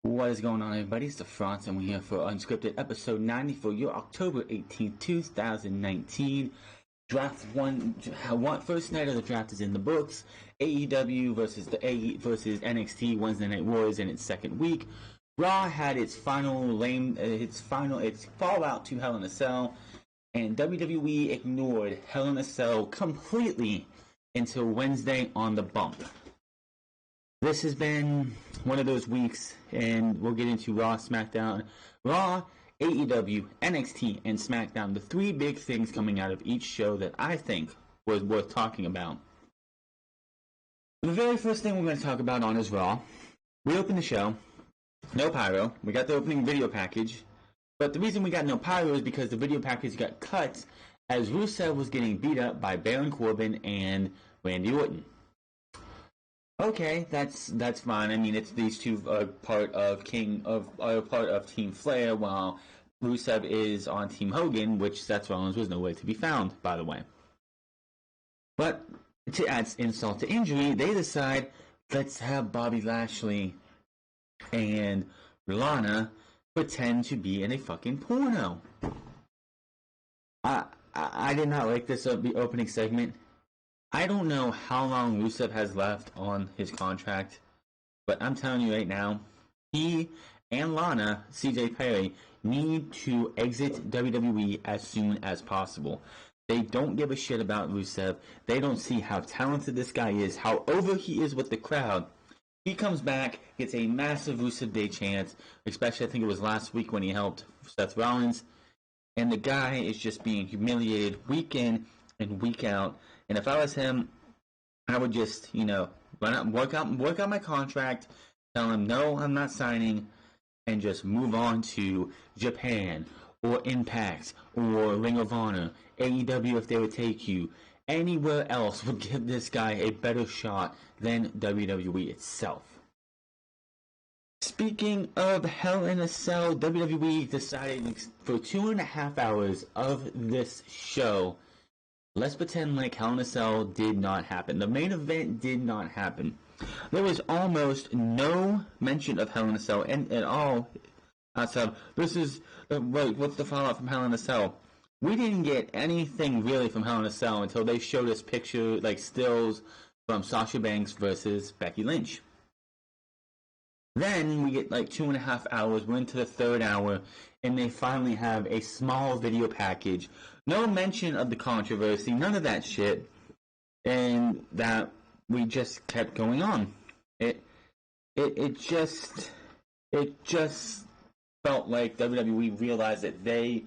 What is going on, everybody? It's the France, and we're here for UnScripted episode 90 for your October 18th, 2019. Draft one, first night of the draft is in the books. AEW versus NXT Wednesday Night Wars in its second week. Raw had its fallout to Hell in a Cell, and WWE ignored Hell in a Cell completely until Wednesday on the bump. This has been one of those weeks, and we'll get into Raw, SmackDown, AEW, NXT, and SmackDown. The three big things coming out of each show that I think was worth talking about. The very first thing we're going to talk about on is Raw. We opened the show. No pyro. We got the opening video package. But the reason we got no pyro is because the video package got cut as Rusev was getting beat up by Baron Corbin and Randy Orton. Okay, that's fine. I mean, it's these two are part of Team Flair, while Rusev is on Team Hogan, which Seth Rollins was nowhere to be found, by the way. But to add insult to injury, they decide, let's have Bobby Lashley and Lana pretend to be in a fucking porno. I did not like this opening segment. I don't know how long Rusev has left on his contract, but I'm telling you right now, he and Lana, CJ Perry, need to exit WWE as soon as possible. They don't give a shit about Rusev. They don't see how talented this guy is, how over he is with the crowd. He comes back, gets a massive Rusev Day chant, especially I think it was last week when he helped Seth Rollins, and the guy is just being humiliated week in and week out. And if I was him, I would just, work out my contract, tell him, no, I'm not signing, and just move on to Japan, or Impact, or Ring of Honor, AEW if they would take you. Anywhere else would give this guy a better shot than WWE itself. Speaking of Hell in a Cell, WWE decided for 2.5 hours of this show, let's pretend like Hell in a Cell did not happen. The main event did not happen. There was almost no mention of Hell in a Cell at all outside. This is what's the fallout from Hell in a Cell? We didn't get anything really from Hell in a Cell until they showed us stills from Sasha Banks versus Becky Lynch. Then we get 2.5 hours. We're into the third hour, and they finally have a small video package. No mention of the controversy, none of that shit, and that we just kept going on. It just felt like WWE realized that they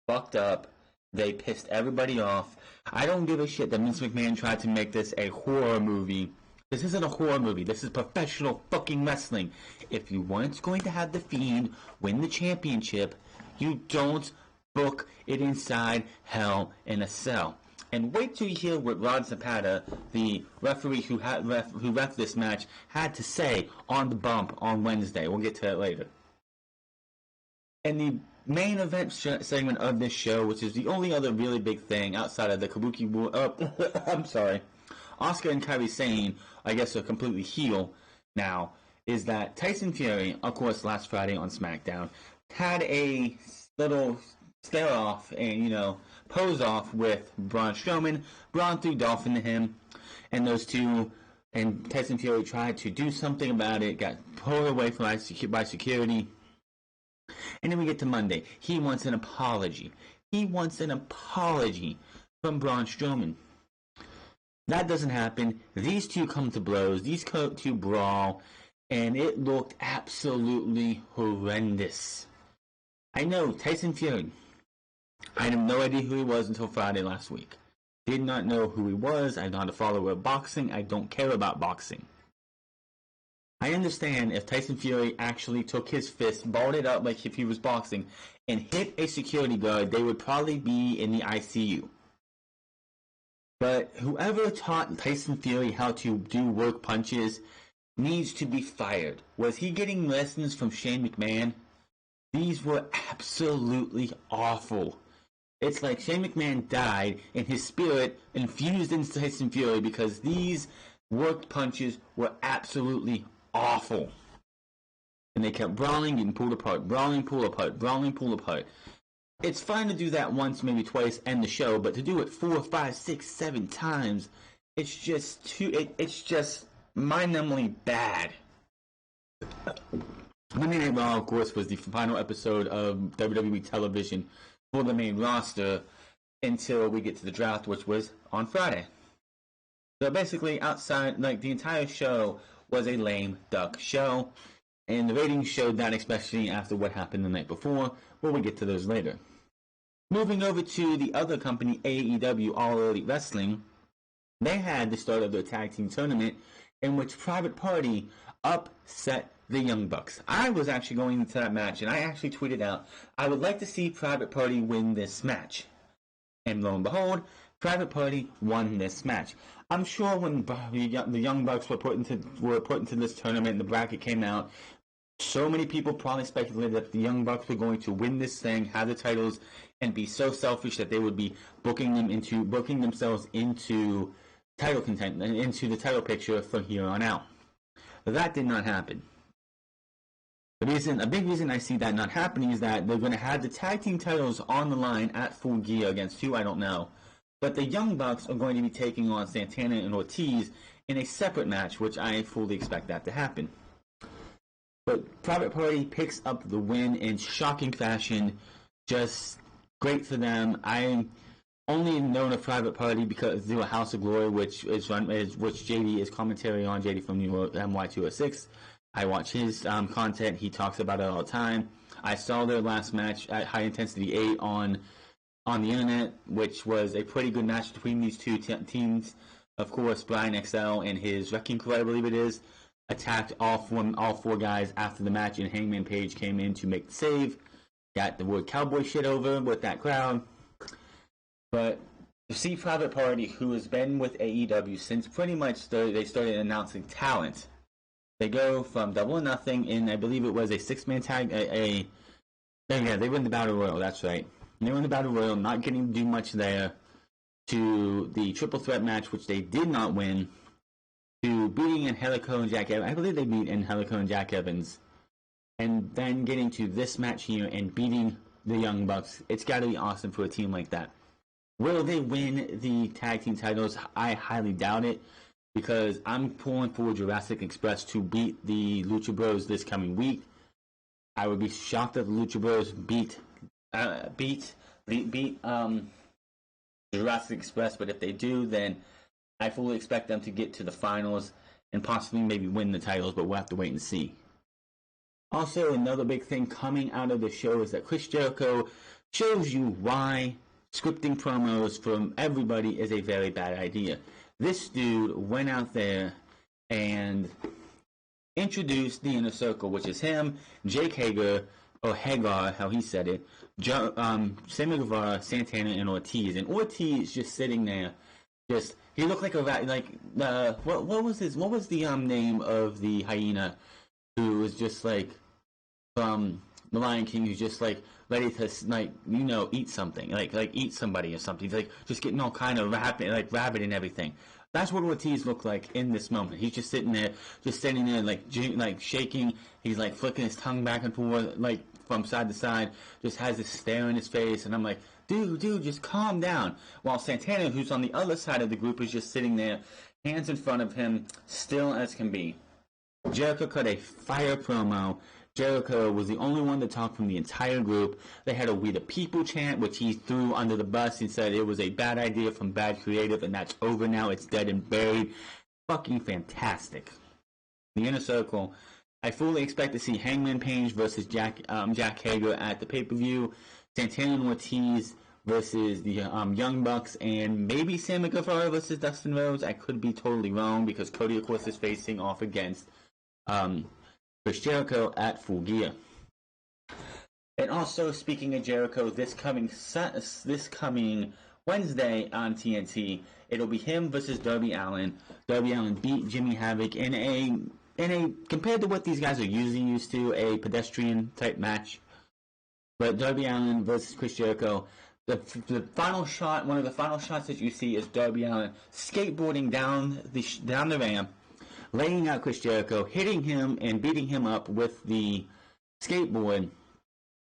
fucked up. They pissed everybody off. I don't give a shit that Vince McMahon tried to make this a horror movie. This isn't a horror movie. This is professional fucking wrestling. If you weren't going to have The Fiend win the championship, you don't book it inside Hell in a Cell. And wait till you hear what Rod Zapata, the referee who ref this match, had to say on the bump on Wednesday. We'll get to that later. And the main event segment of this show, which is the only other really big thing outside of the Kabuki I'm sorry, Asuka and Kairi Sane, I guess, are completely heel now, is that Tyson Fury, of course, last Friday on SmackDown, had a little stare off and, pose off with Braun Strowman. Braun threw Dolphin to him, and those two, and Tyson Fury tried to do something about it, got pulled away by security. And then we get to Monday. He wants an apology. He wants an apology from Braun Strowman. That doesn't happen. These two come to blows. These two brawl, and it looked absolutely horrendous. I know, Tyson Fury. I had no idea who he was until Friday last week. Did not know who he was. I'm not a follower of boxing. I don't care about boxing. I understand if Tyson Fury actually took his fist, balled it up like if he was boxing, and hit a security guard, they would probably be in the ICU. But whoever taught Tyson Fury how to do work punches needs to be fired. Was he getting lessons from Shane McMahon? These were absolutely awful. It's like Shane McMahon died and his spirit infused into Tyson Fury because these worked punches were absolutely awful. And they kept brawling, getting pulled apart, brawling, pull apart, brawling, pull apart. It's fine to do that once, maybe twice, end the show, but to do it 4, 5, 6, 7 times, it's just it's just mind-numbingly bad. Monday Night Raw, of course, was the final episode of WWE television for the main roster until we get to the draft, which was on Friday. So basically, outside, like, the entire show was a lame duck show, and the ratings showed that, especially after what happened the night before, but we'll get to those later. Moving over to the other company, AEW, All Elite Wrestling, they had the start of their tag team tournament in which Private Party upset the Young Bucks. I was actually going into that match, and I actually tweeted out, I would like to see Private Party win this match. And lo and behold, Private Party won this match. I'm sure when the Young Bucks were put into this tournament and the bracket came out, so many people probably speculated that the Young Bucks were going to win this thing, have the titles, and be so selfish that they would be booking themselves into title content, into the title picture from here on out. But that did not happen. A big reason I see that not happening is that they're going to have the tag team titles on the line at Full Gear against who, I don't know. But the Young Bucks are going to be taking on Santana and Ortiz in a separate match, which I fully expect that to happen. But Private Party picks up the win in shocking fashion. Just great for them. I only known of Private Party because through a House of Glory, which JD is commentary on, JD from New York, MY206. I watch his content. He talks about it all the time. I saw their last match at High Intensity 8 on the internet, which was a pretty good match between these two teams. Of course, Brian XL and his Wrecking Crew, I believe it is, attacked all four guys after the match, and Hangman Page came in to make the save. Got the word cowboy shit over with that crowd. But to see Private Party, who has been with AEW since pretty much they started announcing talent, they go from Double or Nothing in, I believe it was a 6-man tag, they win the Battle Royal, that's right. They win the Battle Royal, not getting to do much there, to the Triple Threat match, which they did not win, to beating Angelico and Jack Evans. I believe they beat Angelico and Jack Evans. And then getting to this match here and beating the Young Bucks. It's got to be awesome for a team like that. Will they win the tag team titles? I highly doubt it, because I'm pulling for Jurassic Express to beat the Lucha Bros this coming week. I would be shocked if the Lucha Bros beat Jurassic Express, but if they do, then I fully expect them to get to the finals and possibly maybe win the titles, but we'll have to wait and see. Also, another big thing coming out of the show is that Chris Jericho shows you why scripting promos from everybody is a very bad idea. This dude went out there and introduced the Inner Circle, which is him, Jake Hager, or Hagar, how he said it, Sammy Guevara, Santana, and Ortiz. And Ortiz just sitting there, he looked like a rat. What was the name of the hyena who was just like from The Lion King, who's just like ready to eat something, like eat somebody or something. He's like just getting all kind of rabid and everything. That's what Ortiz looked like in this moment. He's just sitting there, like shaking. He's like flicking his tongue back and forth, like from side to side. Just has this stare in his face, and I'm like, dude, just calm down. While Santana, who's on the other side of the group, is just sitting there, hands in front of him, still as can be. Jericho cut a fire promo. Jericho was the only one to talk from the entire group. They had a "We the People" chant, which he threw under the bus and said it was a bad idea from bad creative, and that's over now. It's dead and buried. Fucking fantastic. The Inner Circle. I fully expect to see Hangman Page versus Jack Hager at the pay-per-view. Santana and Ortiz versus the Young Bucks, and maybe Sammy Guevara versus Dustin Rhodes. I could be totally wrong, because Cody, of course, is facing off against Chris Jericho at Full Gear. And also, speaking of Jericho, this coming Wednesday on TNT, it'll be him versus Darby Allin. Darby Allin beat Jimmy Havoc in a compared to what these guys are usually used to, a pedestrian type match. But Darby Allin versus Chris Jericho. The final shot, one of the final shots that you see, is Darby Allin skateboarding down the ramp, laying out Chris Jericho, hitting him and beating him up with the skateboard.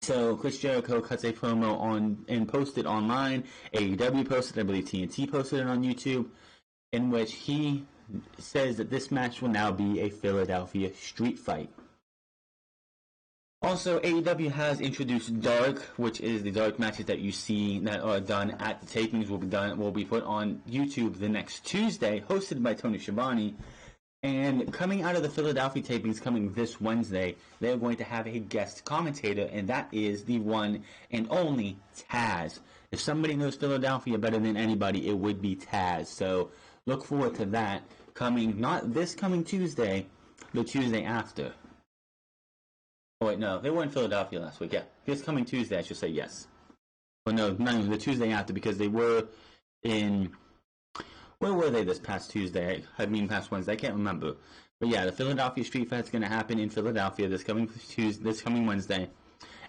So Chris Jericho cuts a promo on and posted online. AEW posted, I believe TNT posted it on YouTube, in which he says that this match will now be a Philadelphia street fight. Also, AEW has introduced Dark, which is the dark matches that you see that are done at the tapings will be put on YouTube the next Tuesday, hosted by Tony Schiavone. And coming out of the Philadelphia tapings coming this Wednesday, they're going to have a guest commentator, and that is the one and only Taz. If somebody knows Philadelphia better than anybody, it would be Taz. So look forward to that coming, not this coming Tuesday, the Tuesday after. Oh wait, no, they were in Philadelphia last week. Yeah, this coming Tuesday, I should say yes. Well, no, the Tuesday after, because they were in. Where were they this past Tuesday? I mean, past Wednesday. I can't remember. But yeah, the Philadelphia Street Fight's going to happen in Philadelphia this coming Wednesday,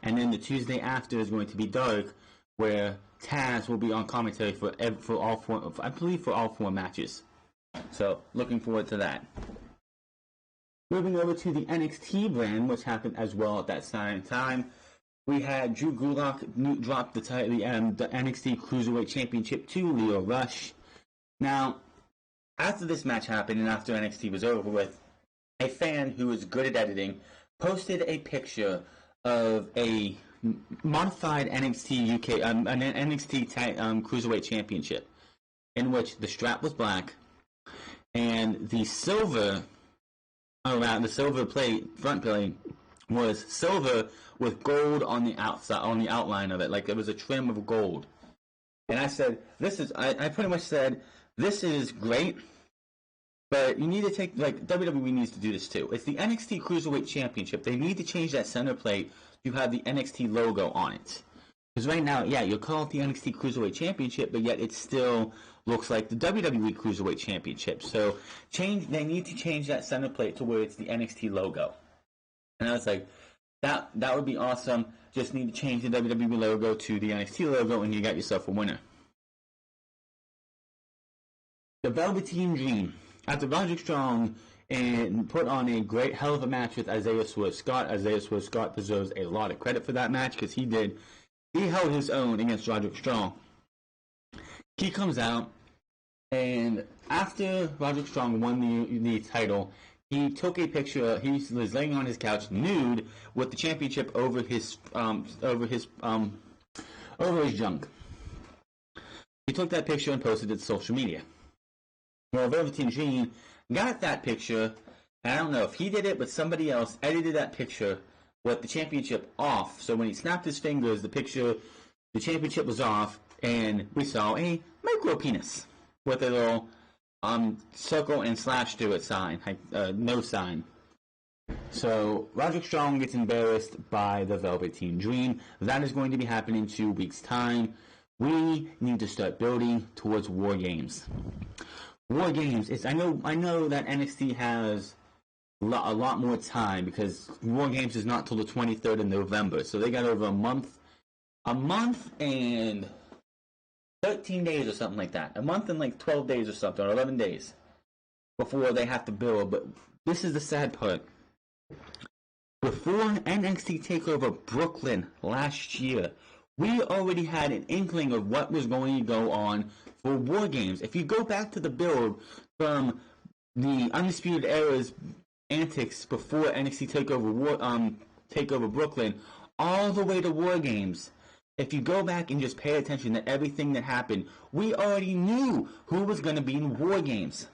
and then the Tuesday after is going to be Dark, where Taz will be on commentary for all four. I believe for all four matches. So looking forward to that. Moving over to the NXT brand, which happened as well at that same time, we had Drew Gulak drop the NXT Cruiserweight Championship to Lio Rush. Now, after this match happened and after NXT was over with, a fan who is good at editing posted a picture of a modified NXT UK, an NXT Cruiserweight Championship, in which the strap was black and the silver around the silver front plate was silver with gold on the outside, on the outline of it, like there was a trim of gold. And I said, I pretty much said, this is great, but you need to take, like, WWE needs to do this too. It's the NXT Cruiserweight Championship. They need to change that center plate to have the NXT logo on it. Because right now, yeah, you'll call it the NXT Cruiserweight Championship, but yet it still looks like the WWE Cruiserweight Championship. So they need to change that center plate to where it's the NXT logo. And I was like, that would be awesome. Just need to change the WWE logo to the NXT logo, and you got yourself a winner. The Velveteen Dream. After Roderick Strong and put on a great hell of a match with Isaiah Swerve Scott. Isaiah Swerve Scott deserves a lot of credit for that match because he held his own against Roderick Strong. He comes out, and after Roderick Strong won the title, he took a picture. He was laying on his couch nude with the championship over his junk. He took that picture and posted it to social media. Well, Velveteen Dream got that picture. I don't know if he did it, but somebody else edited that picture with the championship off. So when he snapped his fingers, the championship was off, and we saw a micro penis with a little circle and slash through it sign, no sign. So Roderick Strong gets embarrassed by the Velveteen Dream. That is going to be happening in 2 weeks' time. We need to start building towards War Games. War Games is I know that NXT has a lot more time because War Games is not till the 23rd of November, so they got over a month and 13 days or something like that. A month and like 12 days or something, or 11 days before they have to build. But this is the sad part. Before NXT TakeOver Brooklyn last year, we already had an inkling of what was going to go on for War Games. If you go back to the build from the Undisputed Era's antics before NXT TakeOver Brooklyn, all the way to War Games, if you go back and just pay attention to everything that happened, we already knew who was going to be in War Games.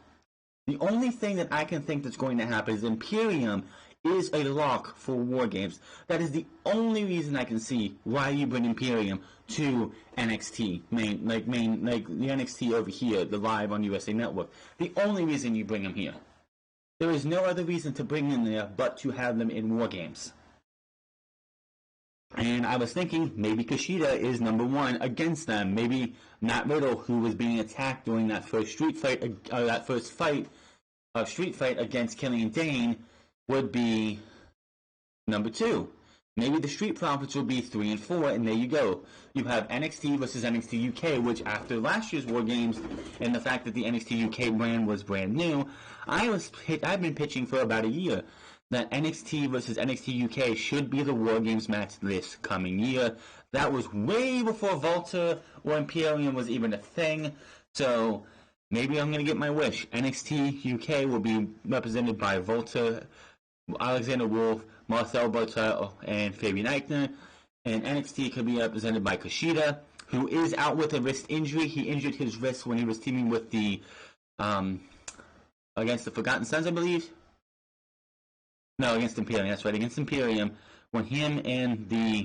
The only thing that I can think that's going to happen is Imperium is a lock for War Games. That is the only reason I can see why you bring Imperium to NXT, like the NXT over here, the live on USA Network. The only reason you bring them here. There is no other reason to bring them there but to have them in War Games. And I was thinking maybe Kushida is number one against them. Maybe Matt Riddle, who was being attacked during that first street fight against Killian Dane, would be number two. Maybe the Street Profits will be 3 and 4, and there you go. You have NXT versus NXT UK, which after last year's War Games and the fact that the NXT UK brand was brand new, I've been pitching for about a year that NXT versus NXT UK should be the War Games match this coming year. That was way before Volta or Imperium was even a thing, so maybe I'm going to get my wish. NXT UK will be represented by Volta, Alexander Wolf, Marcel Bartel, and Fabian Eichner, and NXT could be represented by Kushida, who is out with a wrist injury. He injured his wrist when he was teaming with the against the Forgotten Sons, I believe. No, against Imperium. That's right, against Imperium. When him and the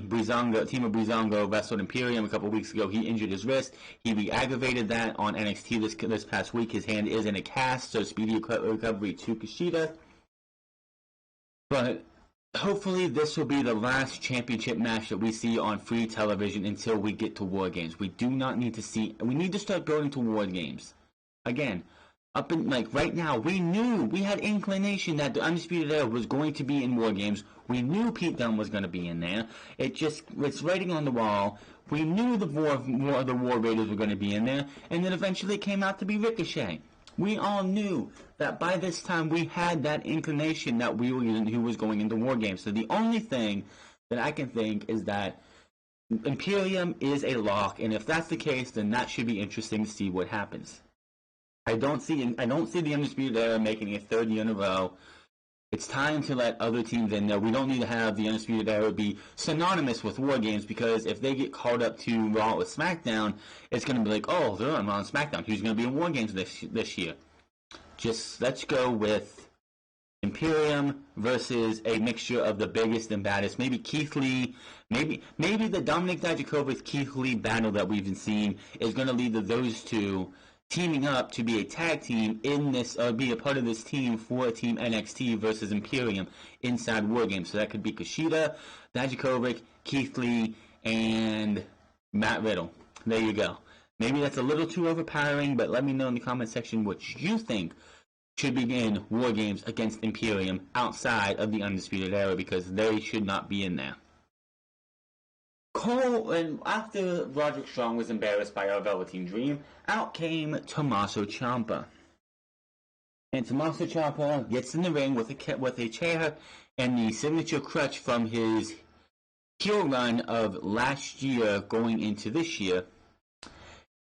team of Breezango wrestled Imperium a couple weeks ago, he injured his wrist. He re-aggravated that on NXT this past week. His hand is in a cast, so speedy recovery to Kushida. But hopefully this will be the last championship match that we see on free television until we get to War Games. We do not need to see... We need to start going to War Games. Again, right now, we had inclination that the Undisputed Era was going to be in War Games. We knew Pete Dunne was going to be in there. It's writing on the wall. We knew the War Raiders were going to be in there, and then eventually it came out to be Ricochet. We all knew that by this time we had that inclination that who was going into War Games. So the only thing that I can think is that Imperium is a lock, and if that's the case, then that should be interesting to see what happens. I don't see the Undisputed Era making a third year in a row. It's time to let other teams in there. We don't need to have the Undisputed Era be synonymous with War Games, because if they get called up to Raw or SmackDown, it's going to be like, oh, they're on Raw and SmackDown. Who's going to be in War Games this year? Just let's go with Imperium versus a mixture of the biggest and baddest. Maybe Keith Lee, maybe the Dominic Dijakovic Keith Lee battle that we've been seeing is going to lead to those two teaming up to be a tag team in this, be a part of this team for Team NXT versus Imperium inside War Games. So that could be Kushida, Dijakovic, Keith Lee, and Matt Riddle. There you go. Maybe that's a little too overpowering, but let me know in the comment section what you think should begin War Games against Imperium outside of the Undisputed Era, because they should not be in there. And after Roderick Strong was embarrassed by our Velveteen Dream, out came Tommaso Ciampa. And Tommaso Ciampa gets in the ring with a chair and the signature crutch from his heel run of last year going into this year.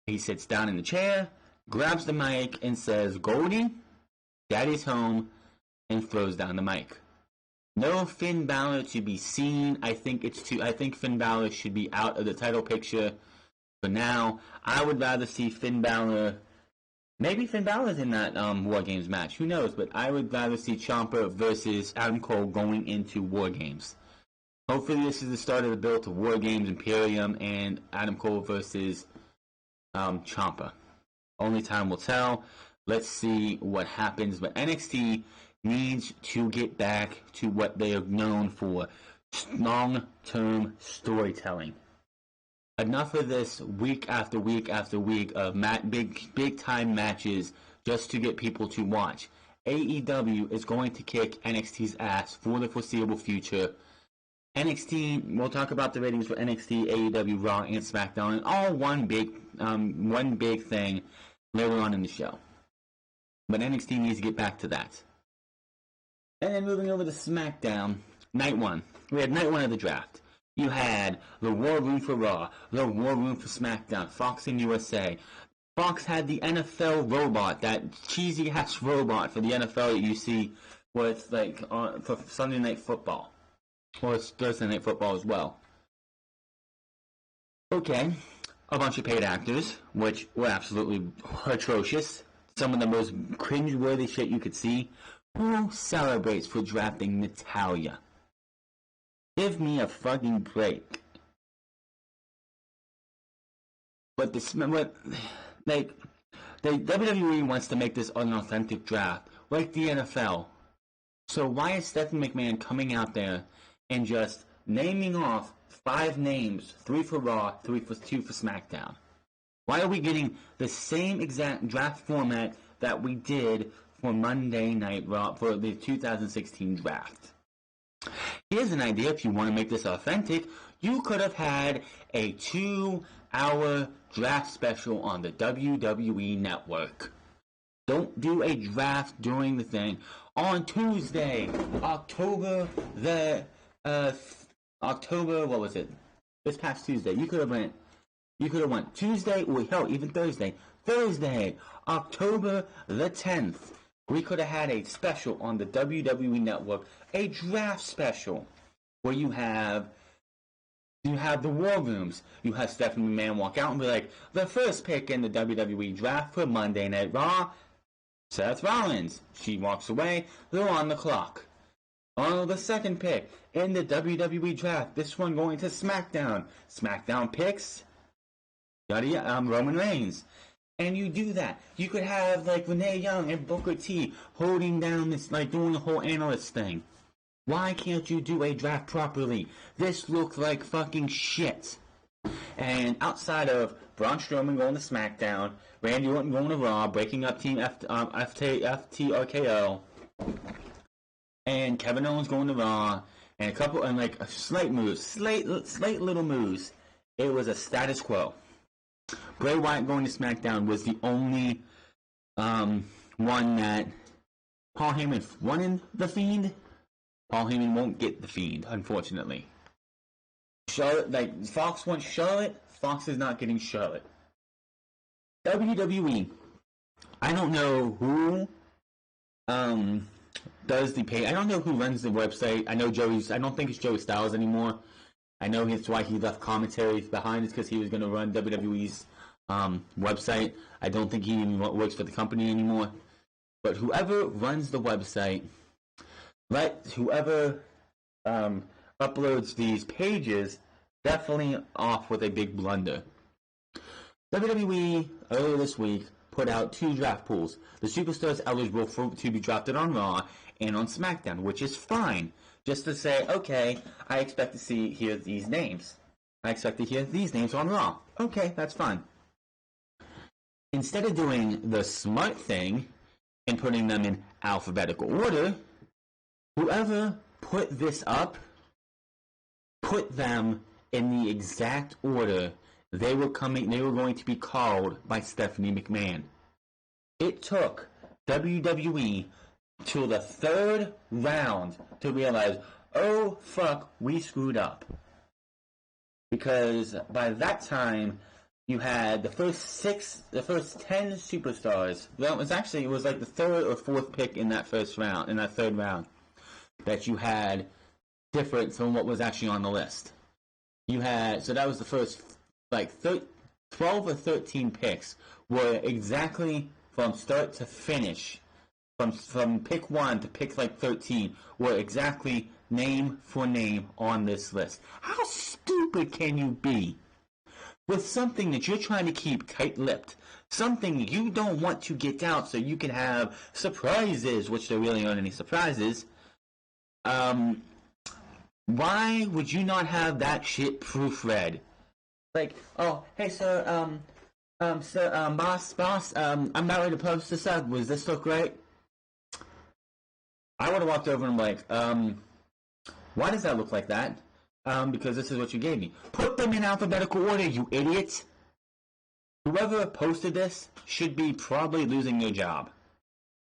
He sits down in the chair, grabs the mic, and says, "Goldie, Daddy's home," and throws down the mic. No Finn Balor to be seen. I think Finn Balor should be out of the title picture for now. I would rather see Finn Balor. Maybe Finn Balor's in that War Games match. Who knows? But I would rather see Ciampa versus Adam Cole going into War Games. Hopefully this is the start of the build to War Games, Imperium, and Adam Cole versus Ciampa. Only time will tell. Let's see what happens. But NXT needs to get back to what they are known for: long-term storytelling. Enough of this week after week after week of big time matches just to get people to watch. AEW is going to kick NXT's ass for the foreseeable future. NXT, we'll talk about the ratings for NXT, AEW, Raw, and SmackDown, and all one big thing later on in the show. But NXT needs to get back to that. And then moving over to SmackDown, Night 1. We had Night 1 of the draft. You had the War Room for Raw, the War Room for SmackDown, Fox and USA. Fox had the NFL robot, that cheesy-ass robot for the NFL that you see for Sunday Night Football. Or Thursday Night Football as well. Okay, a bunch of paid actors, which were absolutely atrocious. Some of the most cringe-worthy shit you could see. Who celebrates for drafting Natalya? Give me a fucking break. But WWE wants to make this an authentic draft, like the NFL. So why is Stephanie McMahon coming out there and just naming off 5 names, 3 for Raw, 2 for SmackDown? Why are we getting the same exact draft format that we did for Monday Night Raw for the 2016 draft? Here's an idea if you want to make this authentic. You could have had a 2-hour draft special on the WWE Network. Don't do a draft during the thing. On Tuesday, October, what was it? This past Tuesday. You could have went Tuesday, or hell, even Thursday. Thursday, October the 10th. We could have had a special on the WWE Network, a draft special, where you have the war rooms. You have Stephanie McMahon walk out and be like, the first pick in the WWE draft for Monday Night Raw, Seth Rollins. She walks away. They're on the clock. On the second pick in the WWE draft, this one going to SmackDown. SmackDown picks Roman Reigns. And you do that. You could have like Renee Young and Booker T holding down this, like doing the whole analyst thing. Why can't you do a draft properly? This looks like fucking shit. And outside of Braun Strowman going to SmackDown, Randy Orton going to Raw, breaking up Team FTRKO, and Kevin Owens going to Raw, and a couple and like slight little moves. It was a status quo. Bray Wyatt going to SmackDown was the only one that Paul Heyman wanted the Fiend. Paul Heyman won't get the Fiend, unfortunately. Charlotte, like Fox wants Charlotte. Fox is not getting Charlotte. WWE. I don't know who does the pay. I don't know who runs the website. I know I don't think it's Joey Styles anymore. I know that's why he left commentary behind. It's because he was going to run WWE's website. I don't think he even works for the company anymore. But whoever runs the website, whoever uploads these pages, definitely off with a big blunder. WWE earlier this week put out 2 draft pools. The superstars eligible to be drafted on Raw and on SmackDown, which is fine. Just to say, okay, I expect to hear these names. I expect to hear these names on Raw. Okay, that's fine. Instead of doing the smart thing and putting them in alphabetical order, whoever put this up, put them in the exact order they were going to be called by Stephanie McMahon. It took WWE till the 3rd round to realize, oh fuck, we screwed up. Because by that time, you had the first 10 superstars. Well, it was like the 3rd or 4th pick in that first round, in that 3rd round, that you had different from what was actually on the list. So that was the first, 12 or 13 picks were exactly from start to finish, from pick 1 to pick 13, were exactly name for name on this list. How stupid can you be? With something that you're trying to keep tight-lipped, something you don't want to get out so you can have surprises, which there really aren't any surprises. Why would you not have that shit proofread? Like, oh, hey, sir, boss, I'm about ready to post this up. Was this look right? I would have walked over and like, why does that look like that? Because this is what you gave me. Put them in alphabetical order, you idiot. Whoever posted this should be probably losing their job.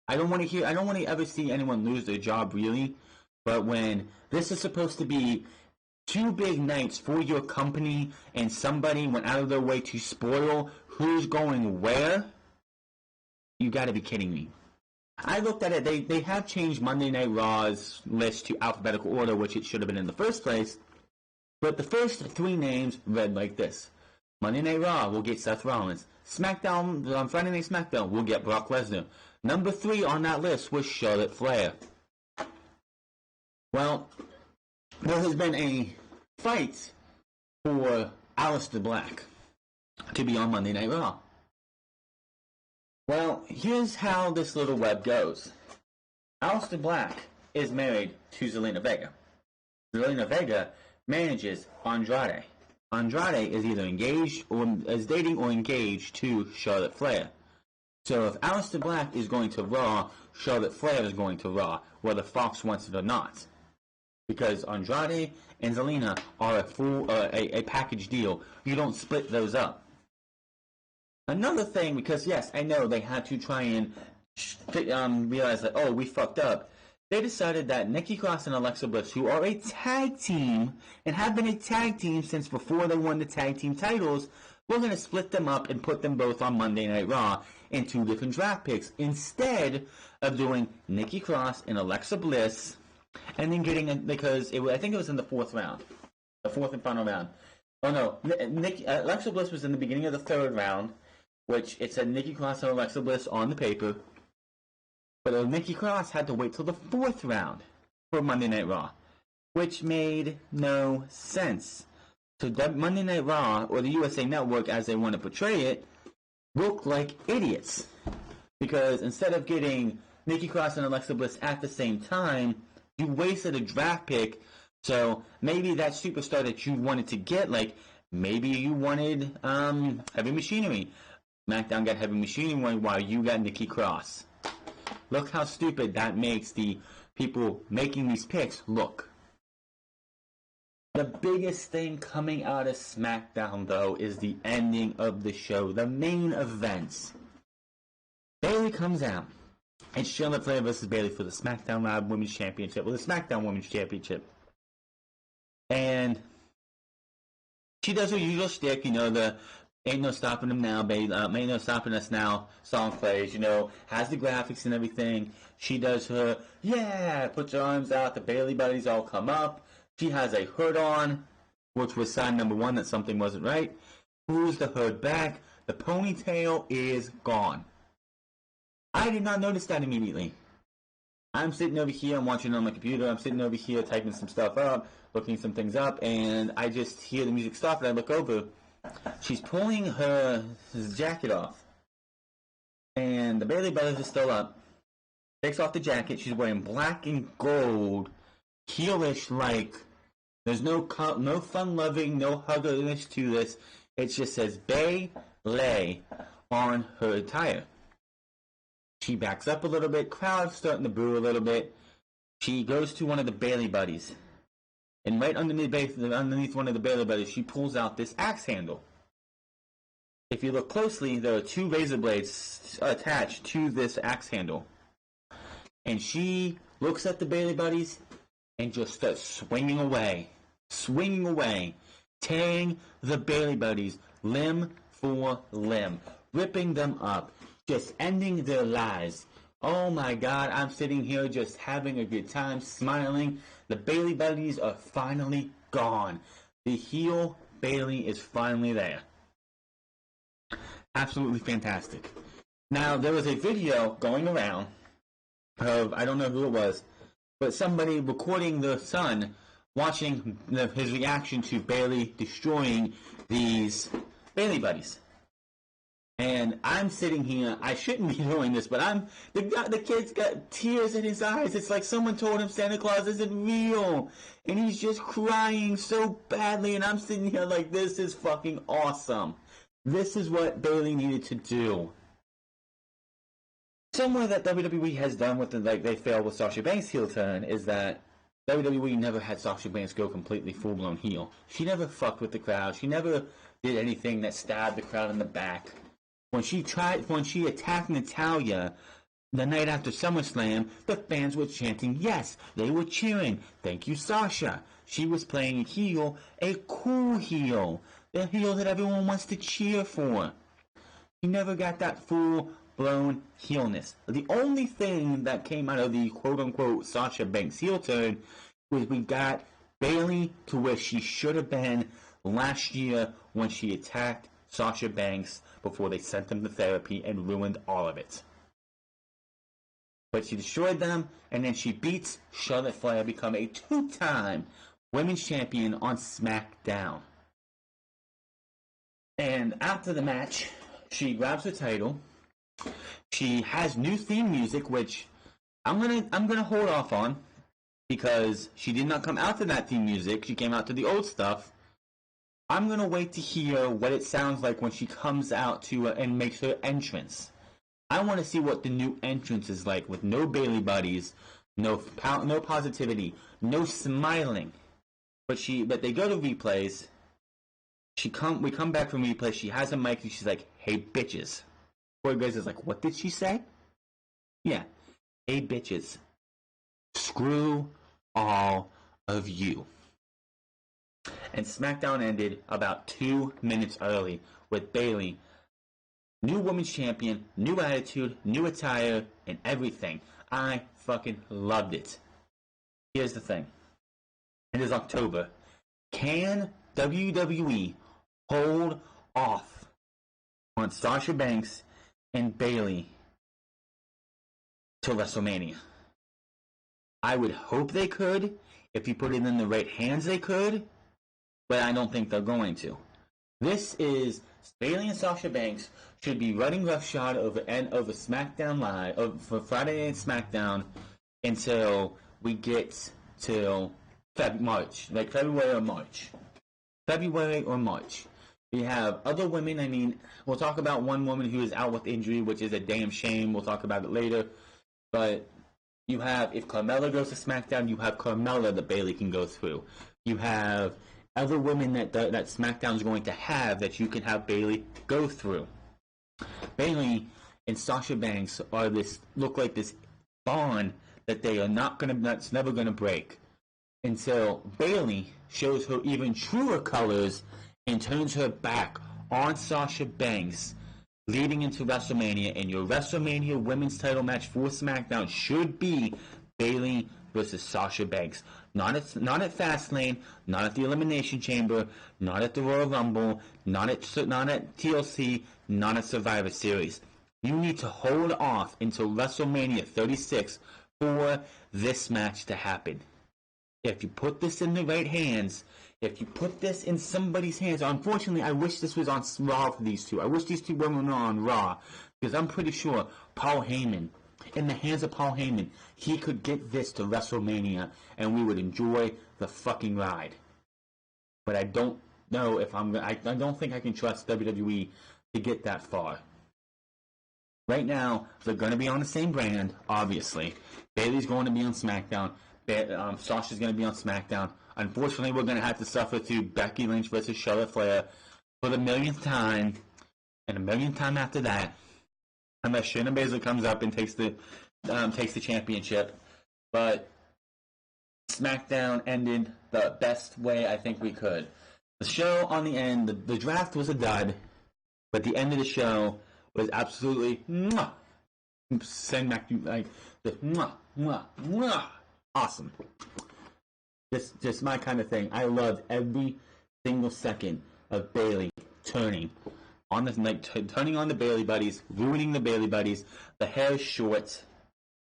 I don't want to ever see anyone lose their job, really. But when this is supposed to be 2 big nights for your company and somebody went out of their way to spoil who's going where, you gotta be kidding me. I looked at it, they have changed Monday Night Raw's list to alphabetical order, which it should have been in the first place. But the first 3 names read like this. Monday Night Raw will get Seth Rollins. SmackDown, on Friday Night SmackDown, we'll get Brock Lesnar. Number 3 on that list was Charlotte Flair. Well, there has been a fight for Aleister Black to be on Monday Night Raw. Well, here's how this little web goes. Aleister Black is married to Zelina Vega. Zelina Vega manages Andrade. Andrade is either engaged or is dating or engaged to Charlotte Flair. So if Aleister Black is going to Raw, Charlotte Flair is going to Raw, whether Fox wants it or not. because Andrade and Zelina are a full a package deal. You don't split those up. Another thing, because yes, I know they had to try and realize that, oh, we fucked up. They decided that Nikki Cross and Alexa Bliss, who are a tag team and have been a tag team since before they won the tag team titles, we're going to split them up and put them both on Monday Night Raw in 2 different draft picks instead of doing Nikki Cross and Alexa Bliss and then getting, because I think it was in the 4th round, the 4th and final round. Oh no, Alexa Bliss was in the beginning of the 3rd round, which it said Nikki Cross and Alexa Bliss on the paper. But Nikki Cross had to wait till the 4th round for Monday Night Raw, which made no sense. So Monday Night Raw, or the USA Network as they want to portray it, looked like idiots. Because instead of getting Nikki Cross and Alexa Bliss at the same time, you wasted a draft pick. So maybe that superstar that you wanted to get, like maybe you wanted Heavy Machinery. SmackDown got Heavy Machinery while you got Nikki Cross. Look how stupid that makes the people making these picks look. The biggest thing coming out of SmackDown, though, is the ending of the show, the main events. Bayley comes out. It's Charlotte Flair versus Bayley for the SmackDown Live Women's Championship, or the SmackDown Women's Championship. And she does her usual shtick, you know, the ain't no stopping them now, babe. Ain't no stopping us now song plays, you know, has the graphics and everything. She does her, yeah, puts her arms out, the Bayley buddies all come up. She has a hood on, which was sign number 1 that something wasn't right. Pulls the hood back. The ponytail is gone. I did not notice that immediately. I'm sitting over here, I'm watching on my computer, I'm sitting over here typing some stuff up, looking some things up, and I just hear the music stop and I look over. She's pulling her jacket off. And the Bayley Brothers are still up. Takes off the jacket. She's wearing black and gold. Heelish, like, there's no fun-loving, no huggerness to this. It just says Bayley on her attire. She backs up a little bit. Crowd's starting to boo a little bit. She goes to one of the Bayley buddies. And right underneath one of the Bayley buddies, she pulls out this axe handle. If you look closely, there are 2 razor blades attached to this axe handle. And she looks at the Bayley buddies and just starts swinging away, tearing the Bayley buddies limb for limb, ripping them up, just ending their lives. Oh my God, I'm sitting here just having a good time, smiling. The Bayley buddies are finally gone. The heel Bayley is finally there. Absolutely fantastic. Now, there was a video going around of, I don't know who it was, but somebody recording their son watching his reaction to Bayley destroying these Bayley buddies. And I'm sitting here, I shouldn't be doing this, but the kid's got tears in his eyes. It's like someone told him Santa Claus isn't real. And he's just crying so badly, and I'm sitting here like, this is fucking awesome. This is what Bayley needed to do. Somewhere that WWE has done with they failed with Sasha Banks' heel turn is that WWE never had Sasha Banks go completely full-blown heel. She never fucked with the crowd. She never did anything that stabbed the crowd in the back. When she attacked Natalya the night after SummerSlam, the fans were chanting yes. They were cheering. Thank you, Sasha. She was playing a heel, a cool heel. The heel that everyone wants to cheer for. She never got that full-blown heelness. The only thing that came out of the quote-unquote Sasha Banks heel turn was we got Bayley to where she should have been last year when she attacked Sasha Banks before they sent them to therapy and ruined all of it. But she destroyed them, and then she beats Charlotte Flair, become a 2-time women's champion on SmackDown. And after the match, she grabs the title. She has new theme music, which I'm gonna hold off on because she did not come out to that theme music. She came out to the old stuff. I'm gonna wait to hear what it sounds like when she comes out to and makes her entrance. I want to see what the new entrance is like with no Bayley buddies, no positivity, no smiling. But they go to replays. We come back from replay. She has a mic and she's like, "Hey bitches." Corey Graves is like, "What did she say?" Yeah, "Hey bitches, screw all of you." And SmackDown ended about 2 minutes early with Bayley, new women's champion, new attitude, new attire, and everything. I fucking loved it. Here's the thing. It is October. Can WWE hold off on Sasha Banks and Bayley till WrestleMania? I would hope they could. If you put it in the right hands, they could. But I don't think they're going to. This is Bayley and Sasha Banks should be running roughshod over SmackDown Live for Friday Night SmackDown until we get till March, like February or March. February or March. We have other women. I mean, we'll talk about one woman who is out with injury, which is a damn shame. We'll talk about it later. But you have, if Carmella goes to SmackDown, you have Carmella that Bayley can go through. You have other women that SmackDown's going to have that you can have Bayley go through. Bayley and Sasha Banks look like this bond that that's never gonna break until Bayley shows her even truer colors and turns her back on Sasha Banks leading into WrestleMania. And your WrestleMania women's title match for SmackDown should be Bayley versus Sasha Banks. Not at Fastlane, not at the Elimination Chamber, not at the Royal Rumble, not at TLC, not at Survivor Series. You need to hold off until WrestleMania 36 for this match to happen. If you put this in the right hands, if you put this in somebody's hands, unfortunately, I wish this was on Raw for these two. I wish these two women were on Raw, because I'm pretty sure Paul Heyman, in the hands of Paul Heyman, he could get this to WrestleMania, and we would enjoy the fucking ride. But I don't know if I don't think I can trust WWE to get that far. Right now, they're going to be on the same brand, obviously. Bayley's going to be on SmackDown. Sasha's going to be on SmackDown. Unfortunately, we're going to have to suffer through Becky Lynch versus Charlotte Flair for the millionth time, and a millionth time after that, unless Shayna Baszler comes up and takes the championship. But SmackDown ended the best way I think we could. The show on the end, the draft was a dud, but the end of the show was absolutely send back to like awesome. Just my kind of thing. I loved every single second of Bayley turning on turning on the Bayley buddies, ruining the Bayley buddies. The hair is short,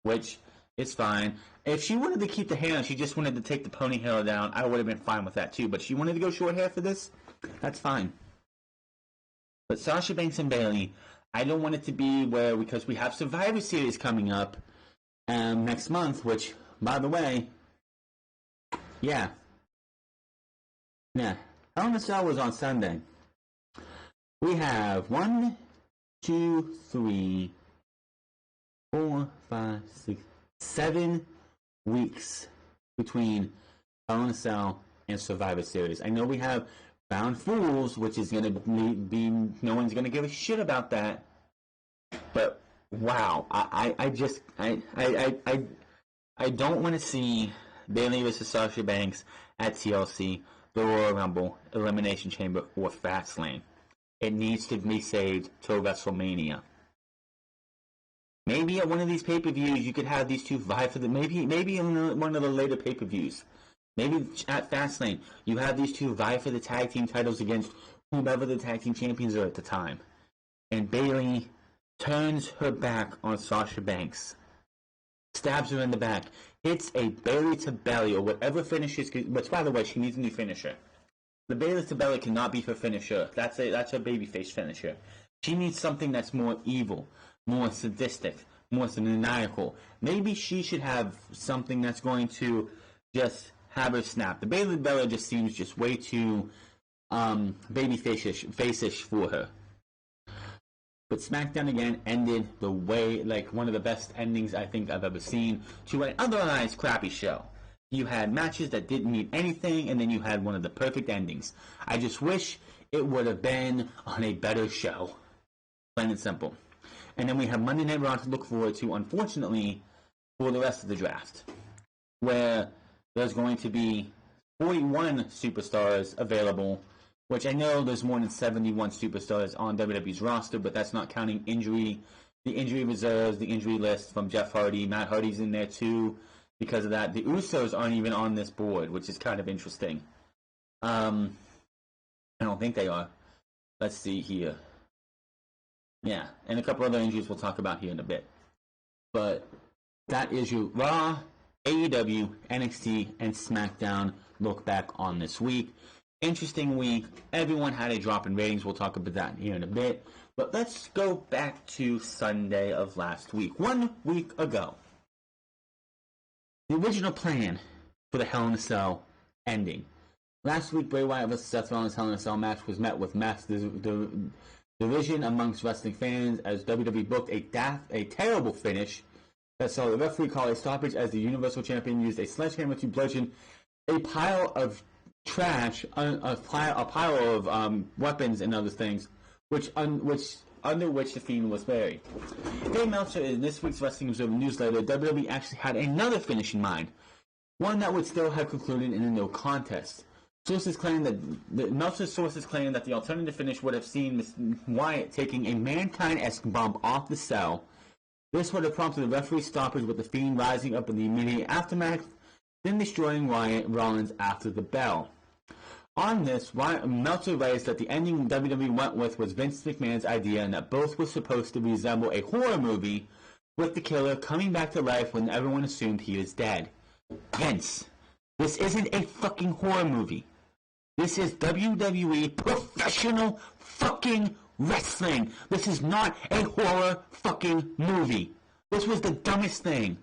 which is fine. If she wanted to keep the hair on, she just wanted to take the ponytail down, I would have been fine with that too. But she wanted to go short hair for this, that's fine. But Sasha Banks and Bayley, I don't want it to be because we have Survivor Series coming up next month, which, by the way, yeah. Hell in a Cell was on Sunday. We have 1, 2, 3, 4, 5, 6, 7 weeks between Hell in a Cell and Survivor Series. I know we have Bound Fools, which is going to be no one's going to give a shit about that. But wow, I don't want to see Bayley vs. Sasha Banks at TLC, the Royal Rumble, Elimination Chamber, or Fastlane. It needs to be saved till WrestleMania. Maybe at one of these pay-per-views you could have these two vie for the maybe in one of the later pay-per-views. Maybe at Fastlane you have these two vie for the tag team titles against whomever the tag team champions are at the time. And Bayley turns her back on Sasha Banks, stabs her in the back, hits a Bayley to belly or whatever finishes. Which, by the way, she needs a new finisher. The Bayley to belly cannot be her finisher. That's her babyface finisher. She needs something that's more evil, more sadistic, more maniacal. Maybe she should have something that's going to just have her snap. The Bayley to belly just seems just way too babyface-ish for her. But SmackDown again ended the way, like, one of the best endings I think I've ever seen to an otherwise crappy show. You had matches that didn't mean anything, and then you had one of the perfect endings. I just wish it would have been on a better show. Plain and simple. And then we have Monday Night Raw to look forward to, unfortunately, for the rest of the draft, where there's going to be 41 superstars available, which I know there's more than 71 superstars on WWE's roster, but that's not counting the injury reserves, the injury list from Jeff Hardy. Matt Hardy's in there too. Because of that, the Usos aren't even on this board, which is kind of interesting. I don't think they are. Let's see here. Yeah, and a couple other injuries we'll talk about here in a bit. But that is your Raw, AEW, NXT, and SmackDown look back on this week. Interesting week. Everyone had a drop in ratings. We'll talk about that here in a bit. But let's go back to Sunday of last week. 1 week ago. The original plan for the Hell in a Cell ending. Last week, Bray Wyatt vs. Seth Rollins' Hell in a Cell match was met with mass division amongst wrestling fans as WWE booked a terrible finish that saw the referee call a stoppage as the Universal Champion used a sledgehammer to bludgeon a pile of trash, a pile of weapons and other things, under which the Fiend was buried. Dave Meltzer, in this week's Wrestling Observer newsletter, WWE actually had another finish in mind, one that would still have concluded in a no contest. Meltzer's sources claim that the alternative finish would have seen Wyatt taking a Mankind-esque bump off the cell. This would have prompted the referee stoppage with the Fiend rising up in the immediate aftermath, then destroying Rollins after the bell. On this, Meltzer raised that the ending WWE went with was Vince McMahon's idea and that both were supposed to resemble a horror movie with the killer coming back to life when everyone assumed he was dead. Vince, this isn't a fucking horror movie. This is WWE professional fucking wrestling. This is not a horror fucking movie. This was the dumbest thing.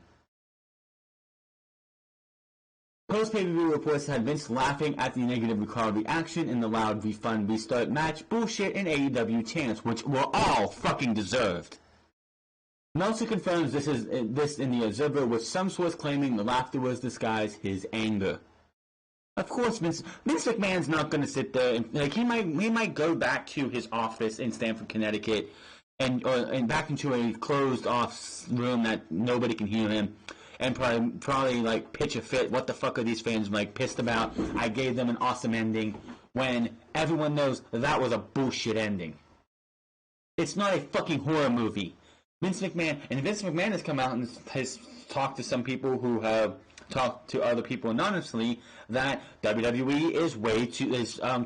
Post-pay-per-view reports had Vince laughing at the negative crowd reaction in the loud refund restart match bullshit and AEW chants, which were all fucking deserved. Meltzer confirms this in the Observer, with some source claiming the laughter was disguised his anger. Of course, Vince McMahon's not going to sit there and he might go back to his office in Stamford, Connecticut, and back into a closed off room that nobody can hear him. And probably like pitch a fit. What the fuck are these fans like pissed about? I gave them an awesome ending when everyone knows that was a bullshit ending. It's not a fucking horror movie. Vince McMahon has come out and has talked to some people who have talked to other people anonymously that WWE is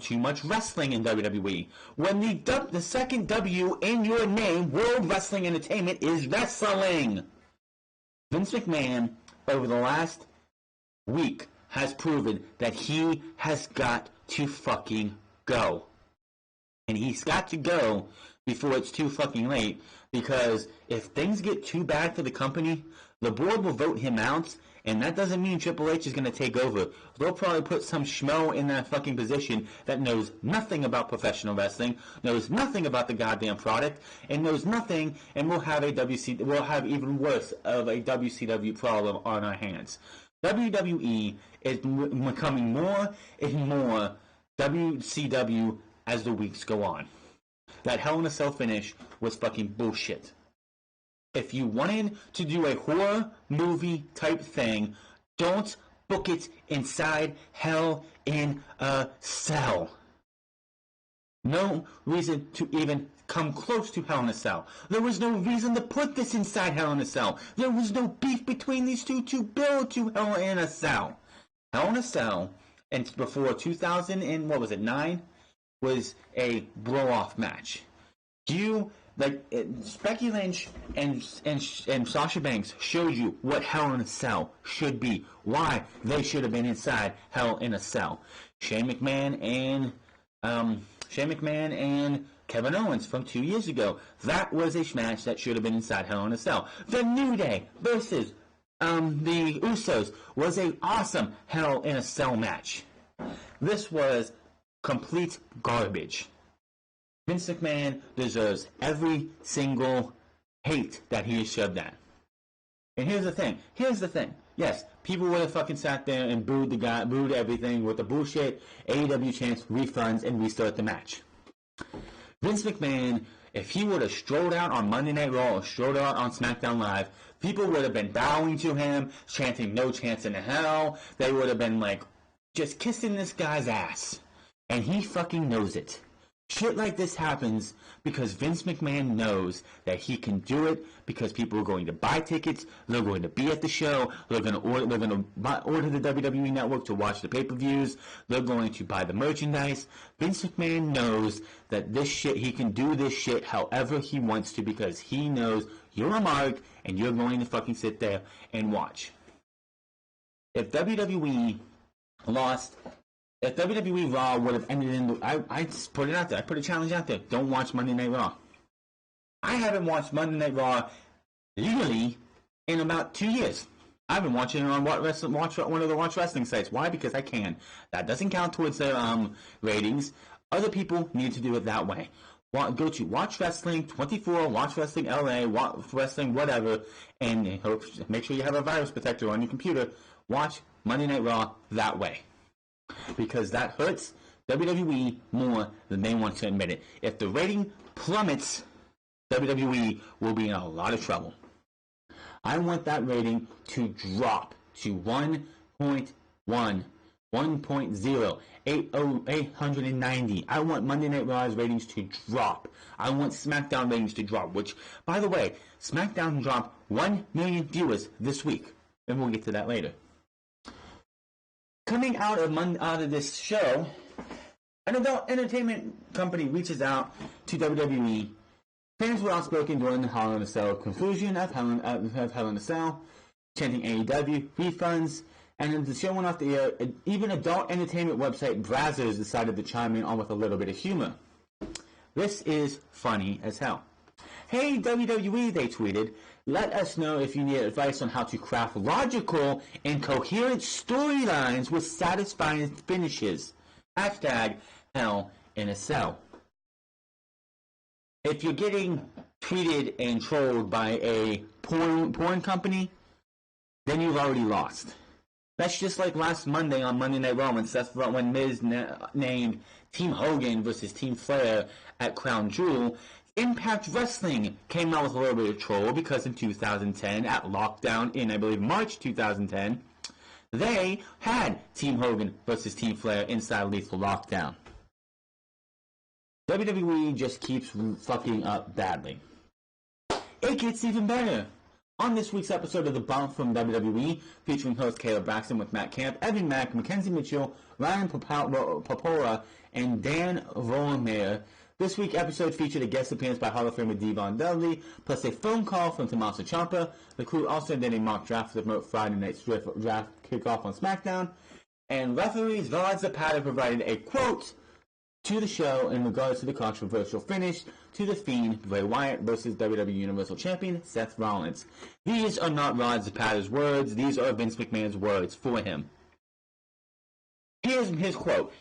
too much wrestling in WWE. When the second W in your name, World Wrestling Entertainment, is wrestling. Vince McMahon, over the last week, has proven that he has got to fucking go. And he's got to go before it's too fucking late, because if things get too bad for the company, the board will vote him out, and that doesn't mean Triple H is going to take over. They'll probably put some schmo in that fucking position that knows nothing about professional wrestling, knows nothing about the goddamn product, and knows nothing, and we'll have even worse of a WCW problem on our hands. WWE is becoming more and more WCW as the weeks go on. That Hell in a Cell finish was fucking bullshit. If you wanted to do a horror movie type thing, don't book it inside Hell in a Cell. No reason to even come close to Hell in a Cell. There was no reason to put this inside Hell in a Cell. There was no beef between these two to build to Hell in a Cell. Hell in a Cell, and before 2009, was a blow-off match. Becky Lynch and Sasha Banks showed you what Hell in a Cell should be, why they should have been inside Hell in a Cell. Shane McMahon and Kevin Owens from 2 years ago. That was a match that should have been inside Hell in a Cell. The New Day versus the Usos was a awesome Hell in a Cell match. This was complete garbage. Vince McMahon deserves every single hate that he is shoved at. And here's the thing. Yes, people would have fucking sat there and booed the guy, booed everything with the bullshit AEW chants, refunds, and restart the match. Vince McMahon, if he would have strolled out on Monday Night Raw or strolled out on SmackDown Live, people would have been bowing to him, chanting no chance in hell. They would have been like, just kissing this guy's ass. And he fucking knows it. Shit like this happens because Vince McMahon knows that he can do it because people are going to buy tickets, they're going to be at the show, they're going to order the WWE Network to watch the pay-per-views, they're going to buy the merchandise. Vince McMahon knows that this shit, he can do this shit however he wants to because he knows you're a mark and you're going to fucking sit there and watch. If WWE Raw would have ended in... I just put it out there. I put a challenge out there. Don't watch Monday Night Raw. I haven't watched Monday Night Raw legally in about 2 years. I've been watching it on one of the Watch Wrestling sites. Why? Because I can. That doesn't count towards their ratings. Other people need to do it that way. Go to Watch Wrestling 24, Watch Wrestling LA, Watch Wrestling whatever, and make sure you have a virus protector on your computer. Watch Monday Night Raw that way. Because that hurts WWE more than they want to admit it. If the rating plummets, WWE will be in a lot of trouble. I want that rating to drop to 1.1, 1.0, 890. I want Monday Night Raw's ratings to drop. I want SmackDown ratings to drop, which, by the way, SmackDown dropped 1 million viewers this week. And we'll get to that later. Coming out of this show, an adult entertainment company reaches out to WWE. Fans were outspoken during the Hell in a Cell conclusion of Hell in a Cell, chanting AEW, refunds, and as the show went off the air, even adult entertainment website Brazzers decided to chime in on with a little bit of humor. This is funny as hell. Hey WWE, they tweeted, let us know if you need advice on how to craft logical and coherent storylines with satisfying finishes. Hashtag Hell in a Cell. If you're getting tweeted and trolled by a porn company, then you've already lost. That's just like last Monday on Monday Night Raw when Miz named Team Hogan versus Team Flair at Crown Jewel. Impact Wrestling came out with a little bit of troll because in 2010, at Lockdown in, I believe, March 2010, they had Team Hogan versus Team Flair inside Lethal Lockdown. WWE just keeps fucking up badly. It gets even better. On this week's episode of The Bump from WWE, featuring host Caleb Braxton with Matt Camp, Evan Mack, Mackenzie Mitchell, Ryan Papora, and Dan Vollmer. This week's episode featured a guest appearance by Hall of Famer Devon Dudley, plus a phone call from Tommaso Ciampa. The crew also did a mock draft to promote Friday night's draft kickoff on SmackDown. And referees Vlad Zapata provided a quote to the show in regards to the controversial finish to The Fiend, Bray Wyatt versus WWE Universal Champion Seth Rollins. These are not Rod Zapata's words, these are Vince McMahon's words for him. Here's his quote.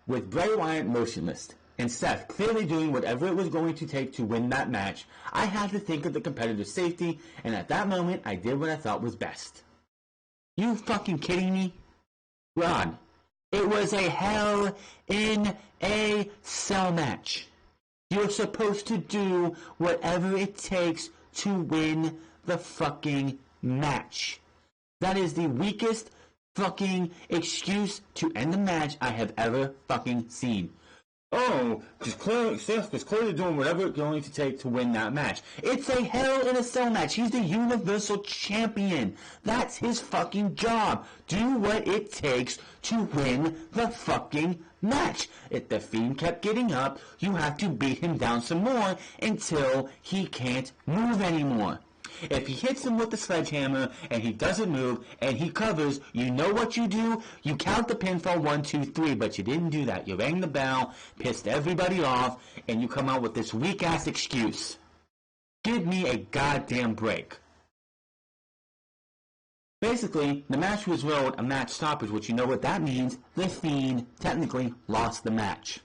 With Bray Wyatt motionless, and Seth clearly doing whatever it was going to take to win that match, I had to think of the competitor's safety, and at that moment, I did what I thought was best. You fucking kidding me? Rod, it was a Hell in a Cell match. You're supposed to do whatever it takes to win the fucking match. That is the weakest fucking excuse to end the match I have ever fucking seen. Oh, Seth was clearly doing whatever it's going to take to win that match. It's a Hell in a Cell match. He's the Universal Champion. That's his fucking job. Do what it takes to win the fucking match. If the Fiend kept getting up, you have to beat him down some more until he can't move anymore. If he hits him with the sledgehammer and he doesn't move and he covers, you know what you do? You count the pinfall 1, 2, 3, but you didn't do that. You rang the bell, pissed everybody off, and you come out with this weak-ass excuse. Give me a goddamn break. Basically, the match was ruled a match stoppage, which you know what that means. The Fiend technically lost the match.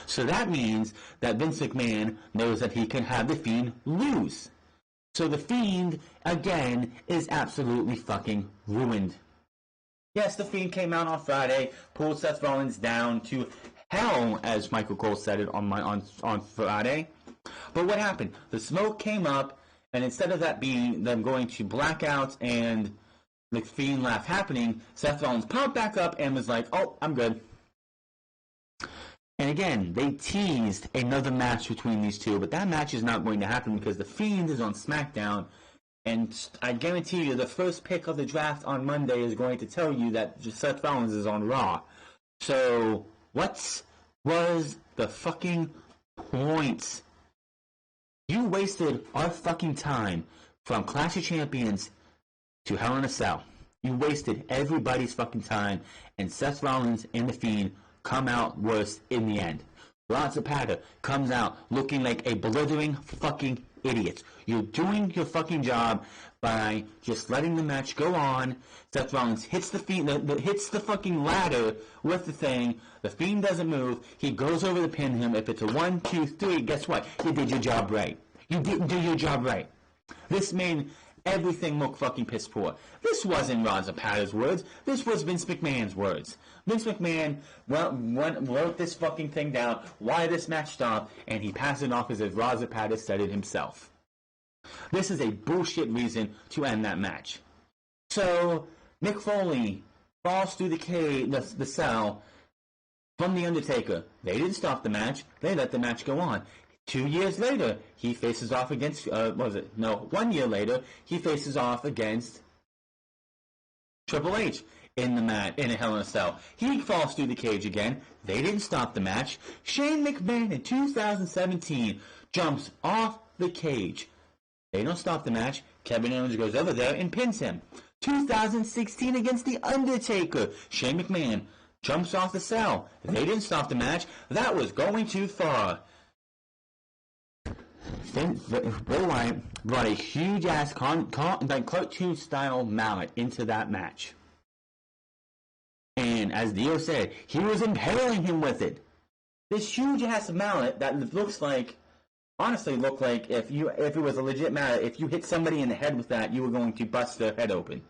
So that means that Vince McMahon knows that he can have The Fiend lose. So The Fiend, again, is absolutely fucking ruined. Yes, The Fiend came out on Friday, pulled Seth Rollins down to hell, as Michael Cole said it on Friday. But what happened? The smoke came up, and instead of that being them going to blackouts and the Fiend laugh happening, Seth Rollins popped back up and was like, oh, I'm good. And again, they teased another match between these two, but that match is not going to happen because The Fiend is on SmackDown, and I guarantee you the first pick of the draft on Monday is going to tell you that Seth Rollins is on Raw. So, what was the fucking point? You wasted our fucking time from Clash of Champions to Hell in a Cell. You wasted everybody's fucking time, and Seth Rollins and The Fiend come out worse in the end. Lots of Zapata comes out looking like a blithering fucking idiot. You're doing your fucking job by just letting the match go on. Seth Rollins hits the Fiend, hits the fucking ladder with the thing. The Fiend doesn't move. He goes over to pin him. If it's a 1, 2, 3, guess what? You did your job right. You didn't do your job right. This made everything look fucking piss poor. This wasn't Raw Zapata's words. This was Vince McMahon's words. Vince McMahon wrote this fucking thing down, why this match stopped, and he passed it off as if Raw Zapata said it himself. This is a bullshit reason to end that match. So, Mick Foley falls through the cell from The Undertaker. They didn't stop the match. They let the match go on. 2 years later, he faces off against, 1 year later, he faces off against Triple H in a Hell in a Cell. He falls through the cage again. They didn't stop the match. Shane McMahon in 2017 jumps off the cage. They don't stop the match. Kevin Owens goes over there and pins him. 2016 against The Undertaker. Shane McMahon jumps off the cell. They didn't stop the match. That was going too far. Bray Wyatt brought a huge-ass cartoon-style mallet into that match. And as Dio said, he was impaling him with it. This huge-ass mallet that honestly looked like if it was a legit mallet, if you hit somebody in the head with that, you were going to bust their head open.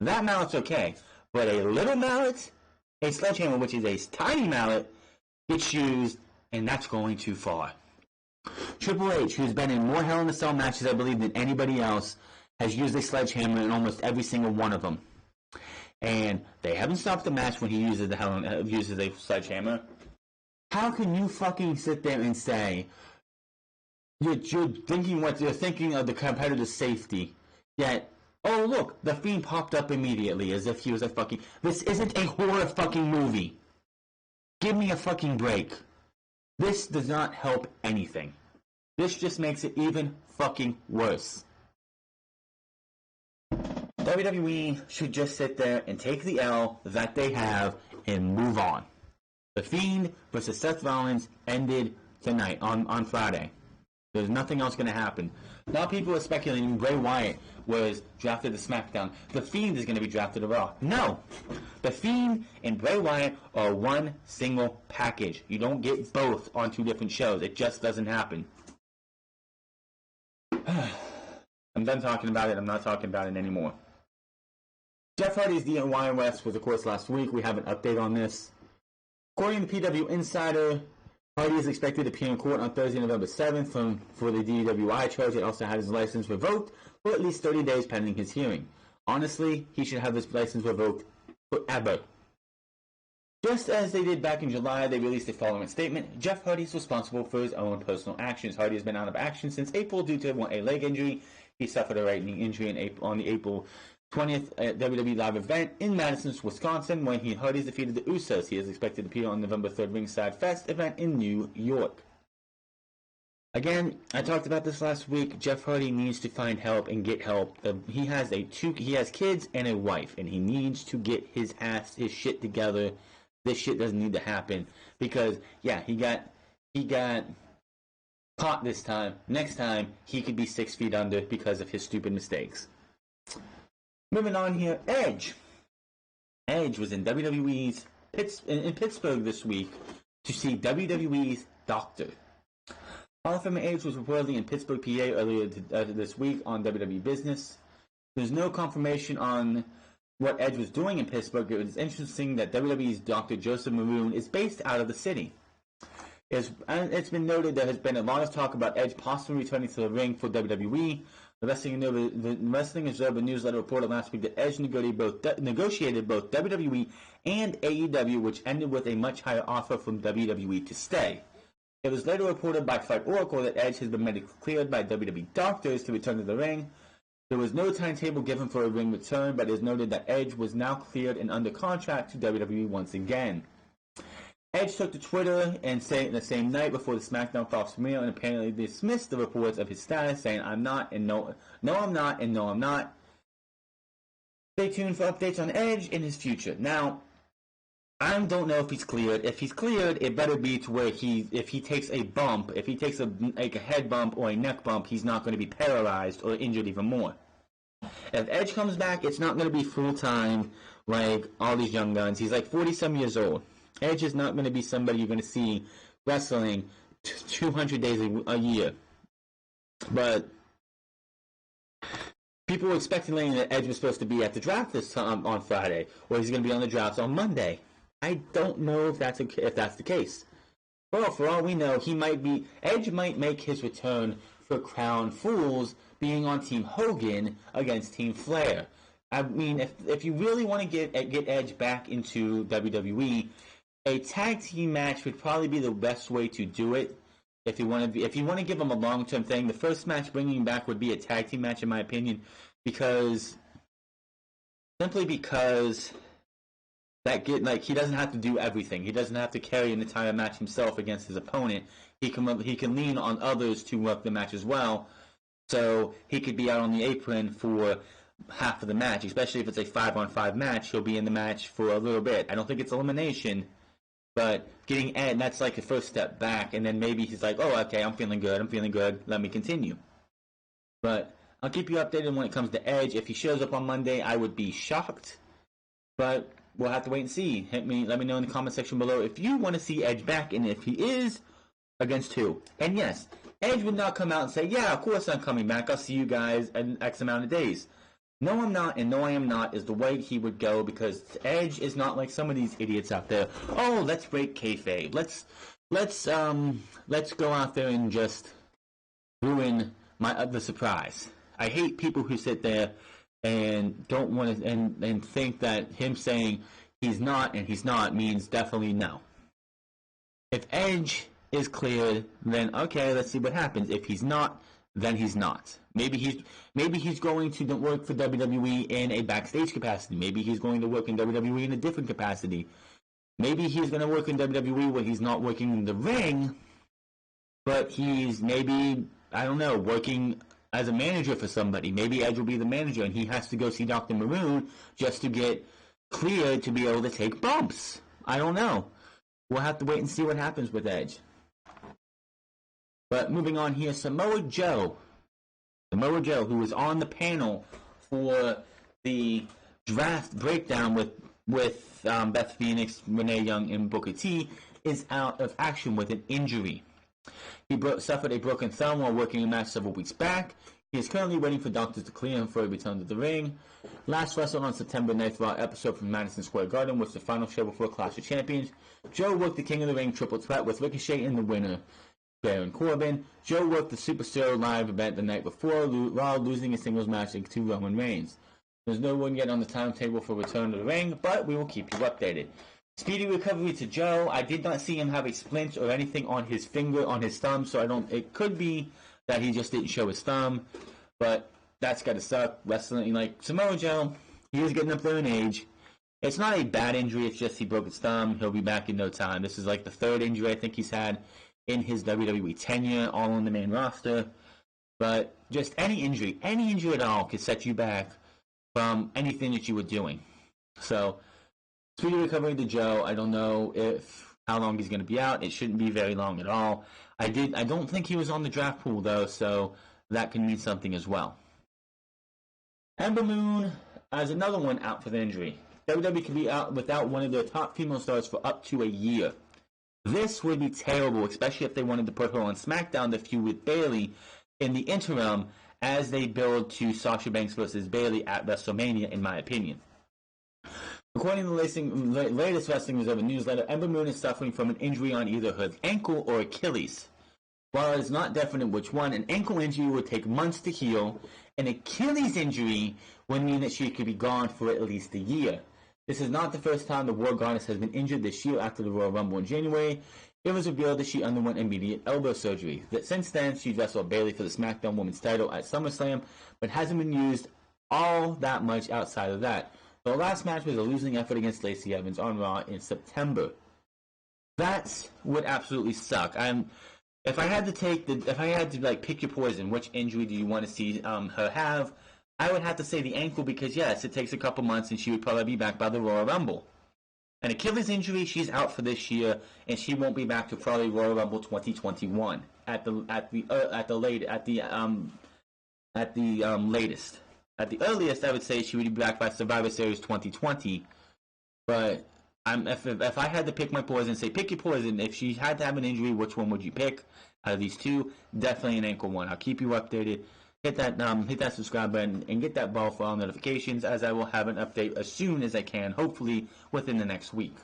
That mallet's okay. But a little mallet, a sledgehammer, which is a tiny mallet, gets used, and that's going too far. Triple H, who's been in more Hell in a Cell matches, I believe, than anybody else, has used a sledgehammer in almost every single one of them. And they haven't stopped the match when he uses a sledgehammer. How can you fucking sit there and say you're thinking of the competitor's safety, yet, oh look, the Fiend popped up immediately as if he was a fucking... This isn't a horror fucking movie. Give me a fucking break. This does not help anything. This just makes it even fucking worse. WWE should just sit there and take the L that they have and move on. The Fiend versus Seth Rollins ended tonight, on Friday. There's nothing else going to happen. Now people are speculating Bray Wyatt was drafted to SmackDown. The Fiend is going to be drafted to Raw. No. The Fiend and Bray Wyatt are one single package. You don't get both on two different shows. It just doesn't happen. I'm done talking about it. I'm not talking about it anymore. Jeff Hardy's DIY arrest was, of course, last week. We have an update on this. According to PW Insider, Hardy is expected to appear in court on Thursday, November 7th for the DUI charge. He also had his license revoked for at least 30 days pending his hearing. Honestly, he should have his license revoked forever. Just as they did back in July, they released the following statement. Jeff Hardy is responsible for his own personal actions. Hardy has been out of action since April due to a leg injury. He suffered a right knee injury on the April 20th WWE Live event in Madison, Wisconsin, when Hardy's defeated the Usos. He is expected to appear on November 3rd Ringside Fest event in New York. Again, I talked about this last week. Jeff Hardy needs to find help and get help. He has kids and a wife, and he needs to get his shit together. This shit doesn't need to happen because, yeah, he got caught this time. Next time, he could be 6 feet under because of his stupid mistakes. Moving on here, Edge. Edge was in WWE's in Pittsburgh this week to see WWE's doctor. Hall of Famer Edge was reportedly in Pittsburgh, PA earlier this week on WWE Business. There's no confirmation on what Edge was doing in Pittsburgh. It was interesting that WWE's Dr. Joseph Maroon is based out of the city. It's been noted there has been a lot of talk about Edge possibly returning to the ring for WWE. The Wrestling Observer newsletter reported last week that Edge negotiated both WWE and AEW, which ended with a much higher offer from WWE to stay. It was later reported by Fight Oracle that Edge has been medically cleared by WWE doctors to return to the ring. There was no timetable given for a ring return, but it is noted that Edge was now cleared and under contract to WWE once again. Edge took to Twitter and saying the same night before the SmackDown Fox premiere and apparently dismissed the reports of his status, saying, "I'm not, and no, I'm not, and no, I'm not." Stay tuned for updates on Edge in his future. Now, I don't know if he's cleared. If he's cleared, it better be to where if he takes a bump, if he takes a head bump or a neck bump, he's not going to be paralyzed or injured even more. If Edge comes back, it's not going to be full-time like all these young guns. He's like 40-some years old. Edge is not going to be somebody you're going to see wrestling 200 days a year. But people were speculating that Edge was supposed to be at the draft this time on Friday, or he's going to be on the draft on Monday. I don't know if that's the case. Well, for all we know, Edge might make his return for Crown Fools, being on Team Hogan against Team Flair. I mean, if you really want to get Edge back into WWE, a tag team match would probably be the best way to do it. If you want to give him a long-term thing, the first match bringing him back would be a tag team match, in my opinion, because he doesn't have to do everything. He doesn't have to carry an entire match himself against his opponent. He can lean on others to work the match as well. So he could be out on the apron for half of the match, especially if it's a 5-on-5 match. He'll be in the match for a little bit. I don't think it's elimination, but getting Ed, that's like the first step back, and then maybe he's like, oh, okay, I'm feeling good, let me continue. But I'll keep you updated when it comes to Edge. If he shows up on Monday, I would be shocked, but we'll have to wait and see. Let me know in the comment section below if you want to see Edge back, and if he is, against who. And yes, Edge would not come out and say, yeah, of course I'm coming back, I'll see you guys in X amount of days. No, I'm not, and no, I am not is the way he would go, because Edge is not like some of these idiots out there. Oh, let's break kayfabe. Let's go out there and just ruin the surprise. I hate people who sit there and don't want to and think that him saying he's not and he's not means definitely no. If Edge is cleared, then okay, let's see what happens. If he's not, then he's not. Maybe he's going to work for WWE in a backstage capacity. Maybe he's going to work in WWE in a different capacity. Maybe he's going to work in WWE where he's not working in the ring, but he's maybe, I don't know, working as a manager for somebody. Maybe Edge will be the manager and he has to go see Dr. Maroon just to get cleared to be able to take bumps. I don't know. We'll have to wait and see what happens with Edge. But moving on here, Samoa Joe, who was on the panel for the draft breakdown with Beth Phoenix, Renee Young, and Booker T, is out of action with an injury. He suffered a broken thumb while working a match several weeks back. He is currently waiting for doctors to clear him for a return to the ring. Last wrestled on September 9th Raw episode from Madison Square Garden was the final show before Clash of Champions. Joe worked the King of the Ring triple threat with Ricochet in the winner, Baron Corbin. Joe worked the Superstar Live event the night before, Raw losing a singles match to Roman Reigns. There's no one yet on the timetable for return to the ring, but we will keep you updated. Speedy recovery to Joe. I did not see him have a splint or anything on his finger, on his thumb, so it could be that he just didn't show his thumb, but that's gotta suck. Wrestling, like Samoa Joe, he is getting up there in age. It's not a bad injury, it's just he broke his thumb. He'll be back in no time. This is like the third injury I think he's had in his WWE tenure, all on the main roster. But just any injury at all could set you back from anything that you were doing. So, speedy recovery to Joe. I don't know how long he's going to be out. It shouldn't be very long at all. I don't think he was on the draft pool though, so that can mean something as well. Ember Moon as another one out for the injury. WWE can be out without one of their top female stars for up to a year. This would be terrible, especially if they wanted to put her on SmackDown to feud with Bayley in the interim as they build to Sasha Banks versus Bayley at WrestleMania, in my opinion. According to the latest Wrestling Observer newsletter, Ember Moon is suffering from an injury on either her ankle or Achilles. While it is not definite which one, an ankle injury would take months to heal. An Achilles injury would mean that she could be gone for at least a year. This is not the first time the War Goddess has been injured this year. After the Royal Rumble in January, it was revealed that she underwent immediate elbow surgery. Since then, she's wrestled Bayley for the SmackDown Women's title at SummerSlam, but hasn't been used all that much outside of that. The last match was a losing effort against Lacey Evans on Raw in September. That would absolutely suck. If I had to pick your poison, which injury do you want to see her have? I would have to say the ankle because yes, it takes a couple months and she would probably be back by the Royal Rumble. An Achilles injury, she's out for this year and she won't be back to probably Royal Rumble 2021 at the latest. At the earliest, I would say she would be back by Survivor Series 2020. But if I had to pick my poison, say pick your poison. If she had to have an injury, which one would you pick out of these two? Definitely an ankle one. I'll keep you updated. Hit that subscribe button and get that bell for all notifications, as I will have an update as soon as I can, hopefully within the next week.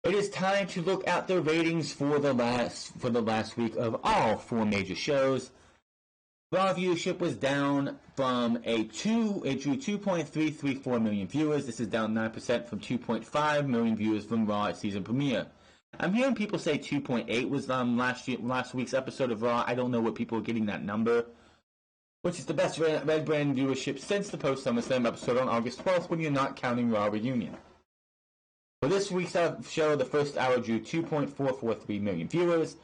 It is time to look at the ratings for the last week of all four major shows. Raw viewership was down from it drew 2.334 million viewers. This is down 9% from 2.5 million viewers from Raw at season premiere. I'm hearing people say 2.8 was last week's episode of Raw. I don't know what people are getting that number, which is the best Red Brand viewership since the post SummerSlam episode on August 12th, when you're not counting Raw Reunion. For this week's show, the first hour drew 2.443 million viewers,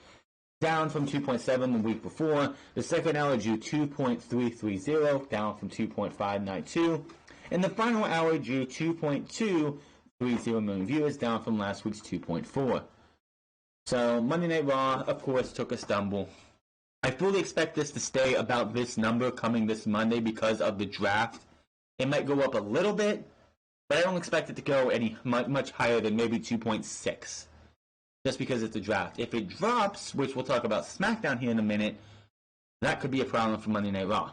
down from 2.7 the week before. The second hour drew 2.330, down from 2.592. And the final hour drew 2.230 million viewers, down from last week's 2.4. So Monday Night Raw, of course, took a stumble. I fully expect this to stay about this number coming this Monday because of the draft. It might go up a little bit, but I don't expect it to go much higher than maybe 2.6. Just because it's a draft. If it drops, which we'll talk about SmackDown here in a minute, that could be a problem for Monday Night Raw.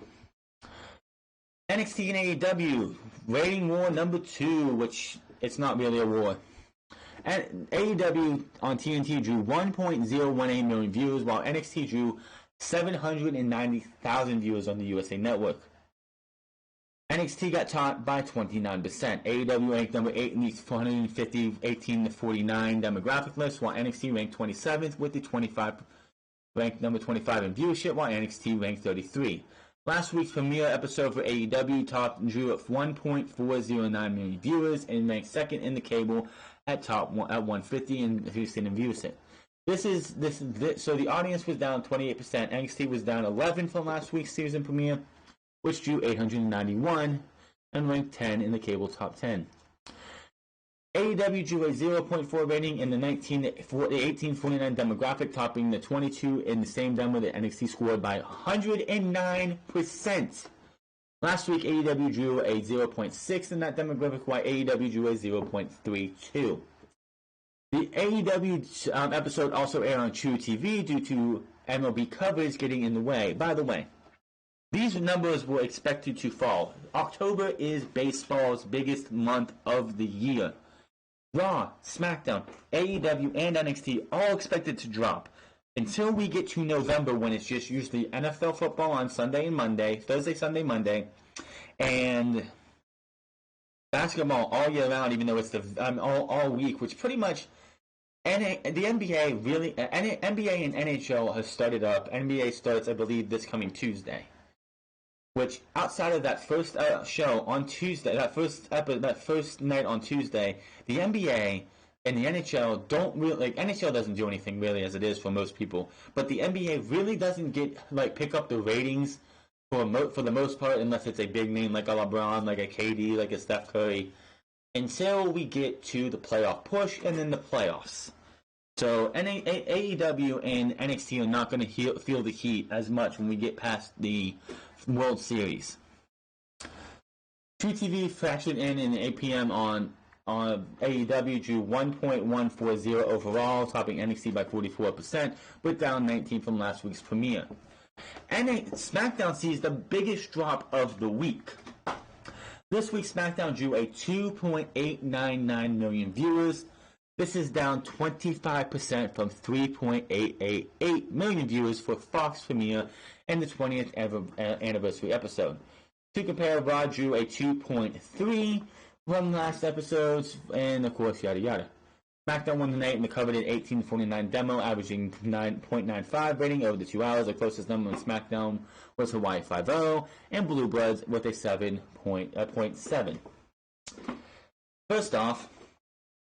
NXT and AEW, rating war number 2, which it's not really a war. And AEW on TNT drew 1.018 million viewers, while NXT drew 790,000 viewers on the USA Network. NXT got topped by 29%. AEW ranked number 8 in the 450 18 to 49 demographic list, while NXT ranked 27th with the ranked number 25 in viewership, while NXT ranked 33. Last week's premiere episode for AEW drew 1.409 million viewers and ranked second in the cable at 150 in Houston and viewership. So the audience was down 28%. NXT was down 11 from last week's season premiere, which drew 891 and ranked 10 in the cable top 10. AEW drew a 0.4 rating in the 1849 demographic, topping the 22 in the same demo that NXT scored by 109%. Last week, AEW drew a 0.6 in that demographic, while AEW drew a 0.32. The AEW episode also aired on True TV due to MLB coverage getting in the way. By the way, these numbers were expected to fall. October is baseball's biggest month of the year. Raw, SmackDown, AEW, and NXT all expected to drop until we get to November, when it's just usually NFL football on Sunday and Monday, Thursday, Sunday, Monday, and basketball all year round, even though it's all week, which pretty much the NBA really NBA and NHL has started up. NBA starts, I believe, this coming Tuesday. Which, outside of that first show on Tuesday, that first night on Tuesday, the NBA and the NHL don't really, NHL doesn't do anything really as it is for most people, but the NBA really doesn't pick up the ratings for the most part, unless it's a big name like a LeBron, like a KD, like a Steph Curry, until we get to the playoff push and then the playoffs. So AEW and NXT are not going to feel the heat as much when we get past the World Series. True TV factored in 8 p.m. on AEW drew 1.140 overall, topping NXT by 44%, but down 19 from last week's premiere. And SmackDown sees the biggest drop of the week. This week, SmackDown drew a 2.899 million viewers. This is down 25% from 3.888 million viewers for Fox premiere and the 20th anniversary episode. To compare, Raw drew a 2.3 from last episodes, and of course, yada yada. SmackDown won the night in the coveted 18-49 demo, averaging 9.95 rating over the 2 hours. The closest number on SmackDown was Hawaii 5-0, and Blue Bloods with a 7.7. First off,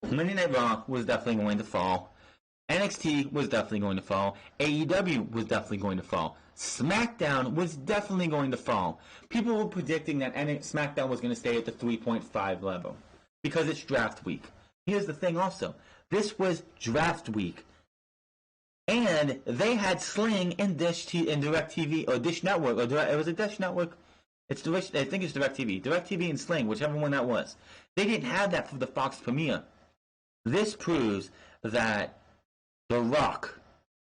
Monday Night Raw was definitely going to fall. NXT was definitely going to fall. AEW was definitely going to fall. SmackDown was definitely going to fall. People were predicting that SmackDown was going to stay at the 3.5 level because it's draft week. Here's the thing also. This was draft week. And they had Sling and DirecTV, or Dish Network, or it was a Dish Network. I think it's DirecTV. DirecTV and Sling, whichever one that was. They didn't have that for the Fox premiere. This proves that The Rock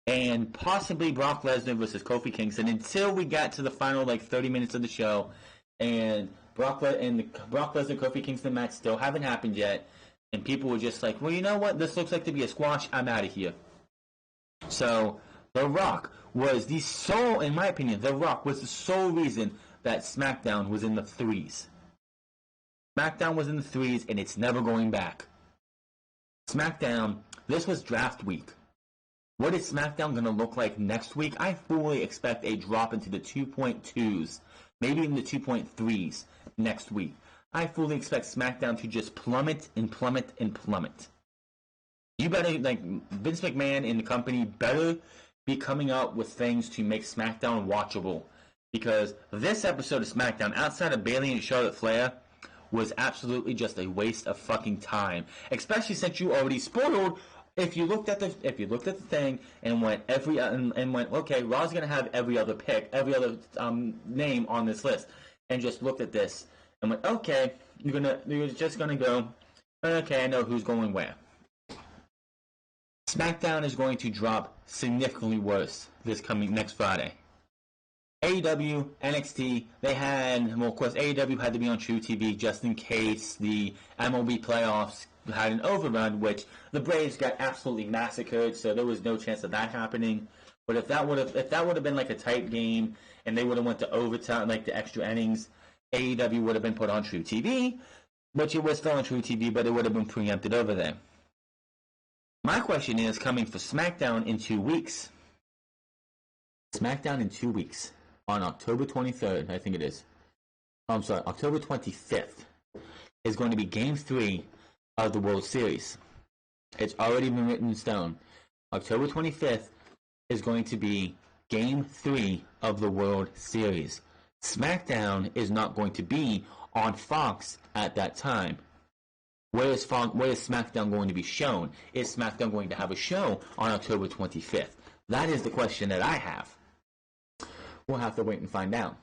and possibly Brock Lesnar versus Kofi Kingston, until we got to the final 30 minutes of the show, and the Brock Lesnar Kofi Kingston match still haven't happened yet, and people were just like, well, you know what? This looks like to be a squash. I'm out of here. So The Rock was the sole, in my opinion, The Rock was the sole reason that SmackDown was in the threes. SmackDown was in the threes, and it's never going back. SmackDown, this was draft week. What is SmackDown going to look like next week? I fully expect a drop into the 2.2s, maybe even the 2.3s next week. I fully expect SmackDown to just plummet and plummet and plummet. You better, Vince McMahon and the company better be coming up with things to make SmackDown watchable. Because this episode of SmackDown, outside of Bayley and Charlotte Flair, was absolutely just a waste of fucking time. Especially since you already spoiled. If you looked at the thing and went okay, Raw's gonna have every other name on this list, and just looked at this and went, okay, you're just gonna go, okay, I know who's going where. SmackDown is going to drop significantly worse next Friday. AEW, NXT, of course, AEW had to be on True TV just in case the MLB playoffs had an overrun, which the Braves got absolutely massacred, so there was no chance of that happening. But if that would have been a tight game and they would have went to overtime, the extra innings, AEW would have been put on True TV, which it was still on True TV, but it would have been preempted over there. My question is, coming for SmackDown in 2 weeks. SmackDown in 2 weeks. On October 23rd, I think it is. October 25th is going to be Game 3 of the World Series. It's already been written in stone. October 25th is going to be Game 3 of the World Series. SmackDown is not going to be on Fox at that time. Where is SmackDown going to be shown? Is SmackDown going to have a show on October 25th? That is the question that I have. We'll have to wait and find out.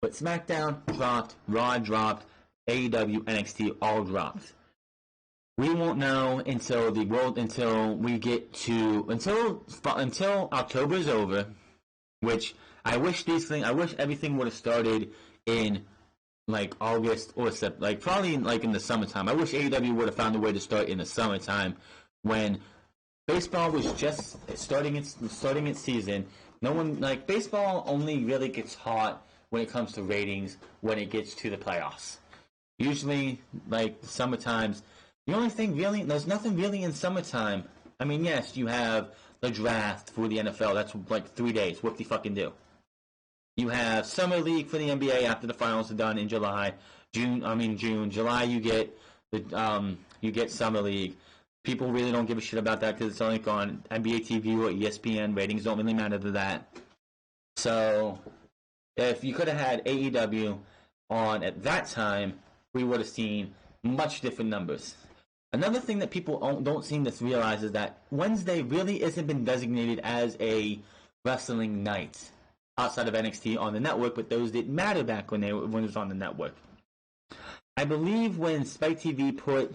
But SmackDown dropped, Raw dropped, AEW, NXT all dropped. We won't know until October is over, which I wish everything would have started in August or probably in the summertime. I wish AEW would have found a way to start in the summertime when baseball was just starting its season. No one baseball only really gets hot when it comes to ratings when it gets to the playoffs. Usually, summer times, the only thing really, there's nothing really in summertime. I mean, yes, you have the draft for the NFL. That's 3 days. What the fucking do? You have summer league for the NBA after the finals are done in July. June. July you get summer league. People really don't give a shit about that because it's only on NBA TV or ESPN. Ratings don't really matter to that. So, if you could have had AEW on at that time, we would have seen much different numbers. Another thing that people don't seem to realize is that Wednesday really isn't been designated as a wrestling night outside of NXT on the network, but those didn't matter back when it was on the network. I believe when Spike TV put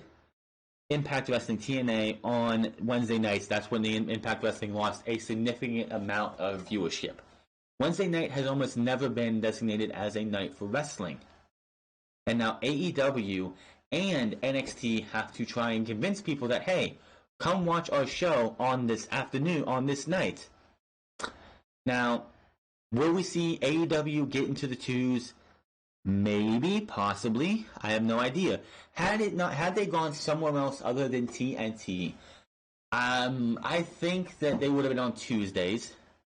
Impact Wrestling TNA on Wednesday nights, that's when the Impact Wrestling lost a significant amount of viewership. Wednesday night has almost never been designated as a night for wrestling. And now AEW and NXT have to try and convince people that, hey, come watch our show on this afternoon, on this night. Now, will we see AEW get into the twos? Maybe, possibly. I have no idea. Had they gone somewhere else other than TNT, I think that they would have been on Tuesdays,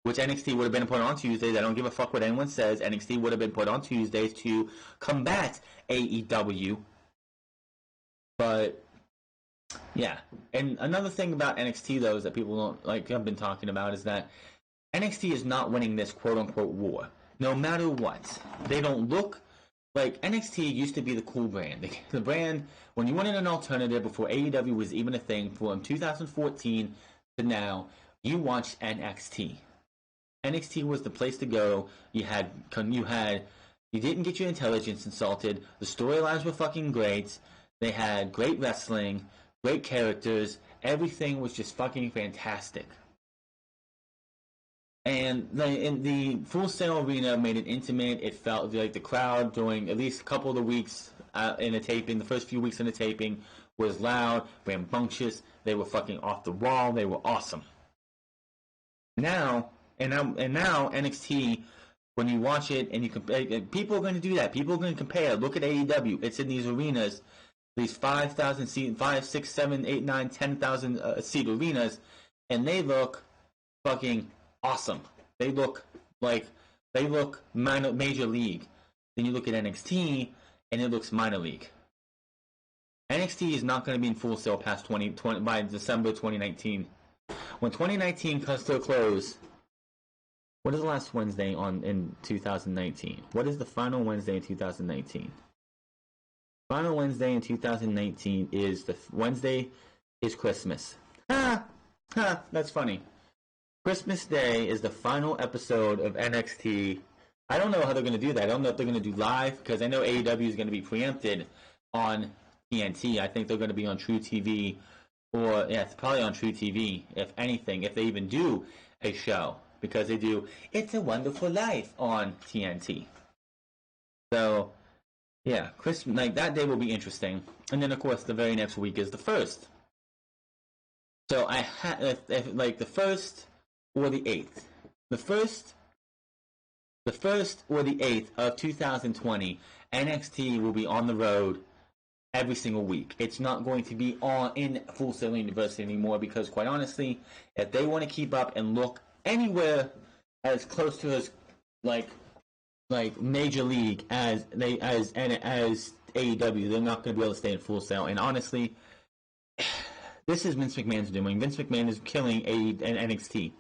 which NXT would have been put on Tuesdays. I don't give a fuck what anyone says. NXT would have been put on Tuesdays to combat AEW. But yeah, and another thing about NXT though is that people don't like. I've been talking about is that NXT is not winning this quote unquote war. No matter what, they don't look. Like, NXT used to be the cool brand. The brand, when you wanted an alternative before AEW was even a thing, from 2014 to now, you watched NXT. NXT was the place to go. You didn't get your intelligence insulted. The storylines were fucking great. They had great wrestling, great characters. Everything was just fucking fantastic. And the Full Sail Arena made it intimate. It felt like the crowd during at least a couple of the weeks in the taping, the first few weeks in the taping, was loud, rambunctious. They were fucking off the wall. They were awesome. Now NXT, when you watch it and you compare, people are going to do that. People are going to compare. Look at AEW. It's in these arenas, these 5,000 seat, 5, 6, 7, 8, 9, 10,000 seat arenas, and they look fucking awesome. They look major league. Then you look at NXT and it looks minor league. NXT is not going to be in Full Sail past 2020 by December 2019. When 2019 comes to a close, what is the last Wednesday in 2019? What is the final Wednesday in 2019? Final Wednesday in 2019 is Wednesday is Christmas. That's funny. Christmas Day is the final episode of NXT. I don't know how they're going to do that. I don't know if they're going to do live, because I know AEW is going to be preempted on TNT. I think they're going to be on True TV, or yeah, it's probably on True TV, if anything, if they even do a show, because they do It's a Wonderful Life on TNT. So yeah, Christmas, like, that day will be interesting. And then of course the very next week is the 1st. So I had like the 1st or the 8th. The 1st or the 8th of 2020, NXT will be on the road every single week. It's not going to be in Full Sail University anymore, because quite honestly, if they want to keep up and look anywhere as close to as like major league as AEW, they're not going to be able to stay in Full Sail. And honestly, this is Vince McMahon's doing. Vince McMahon is killing NXT.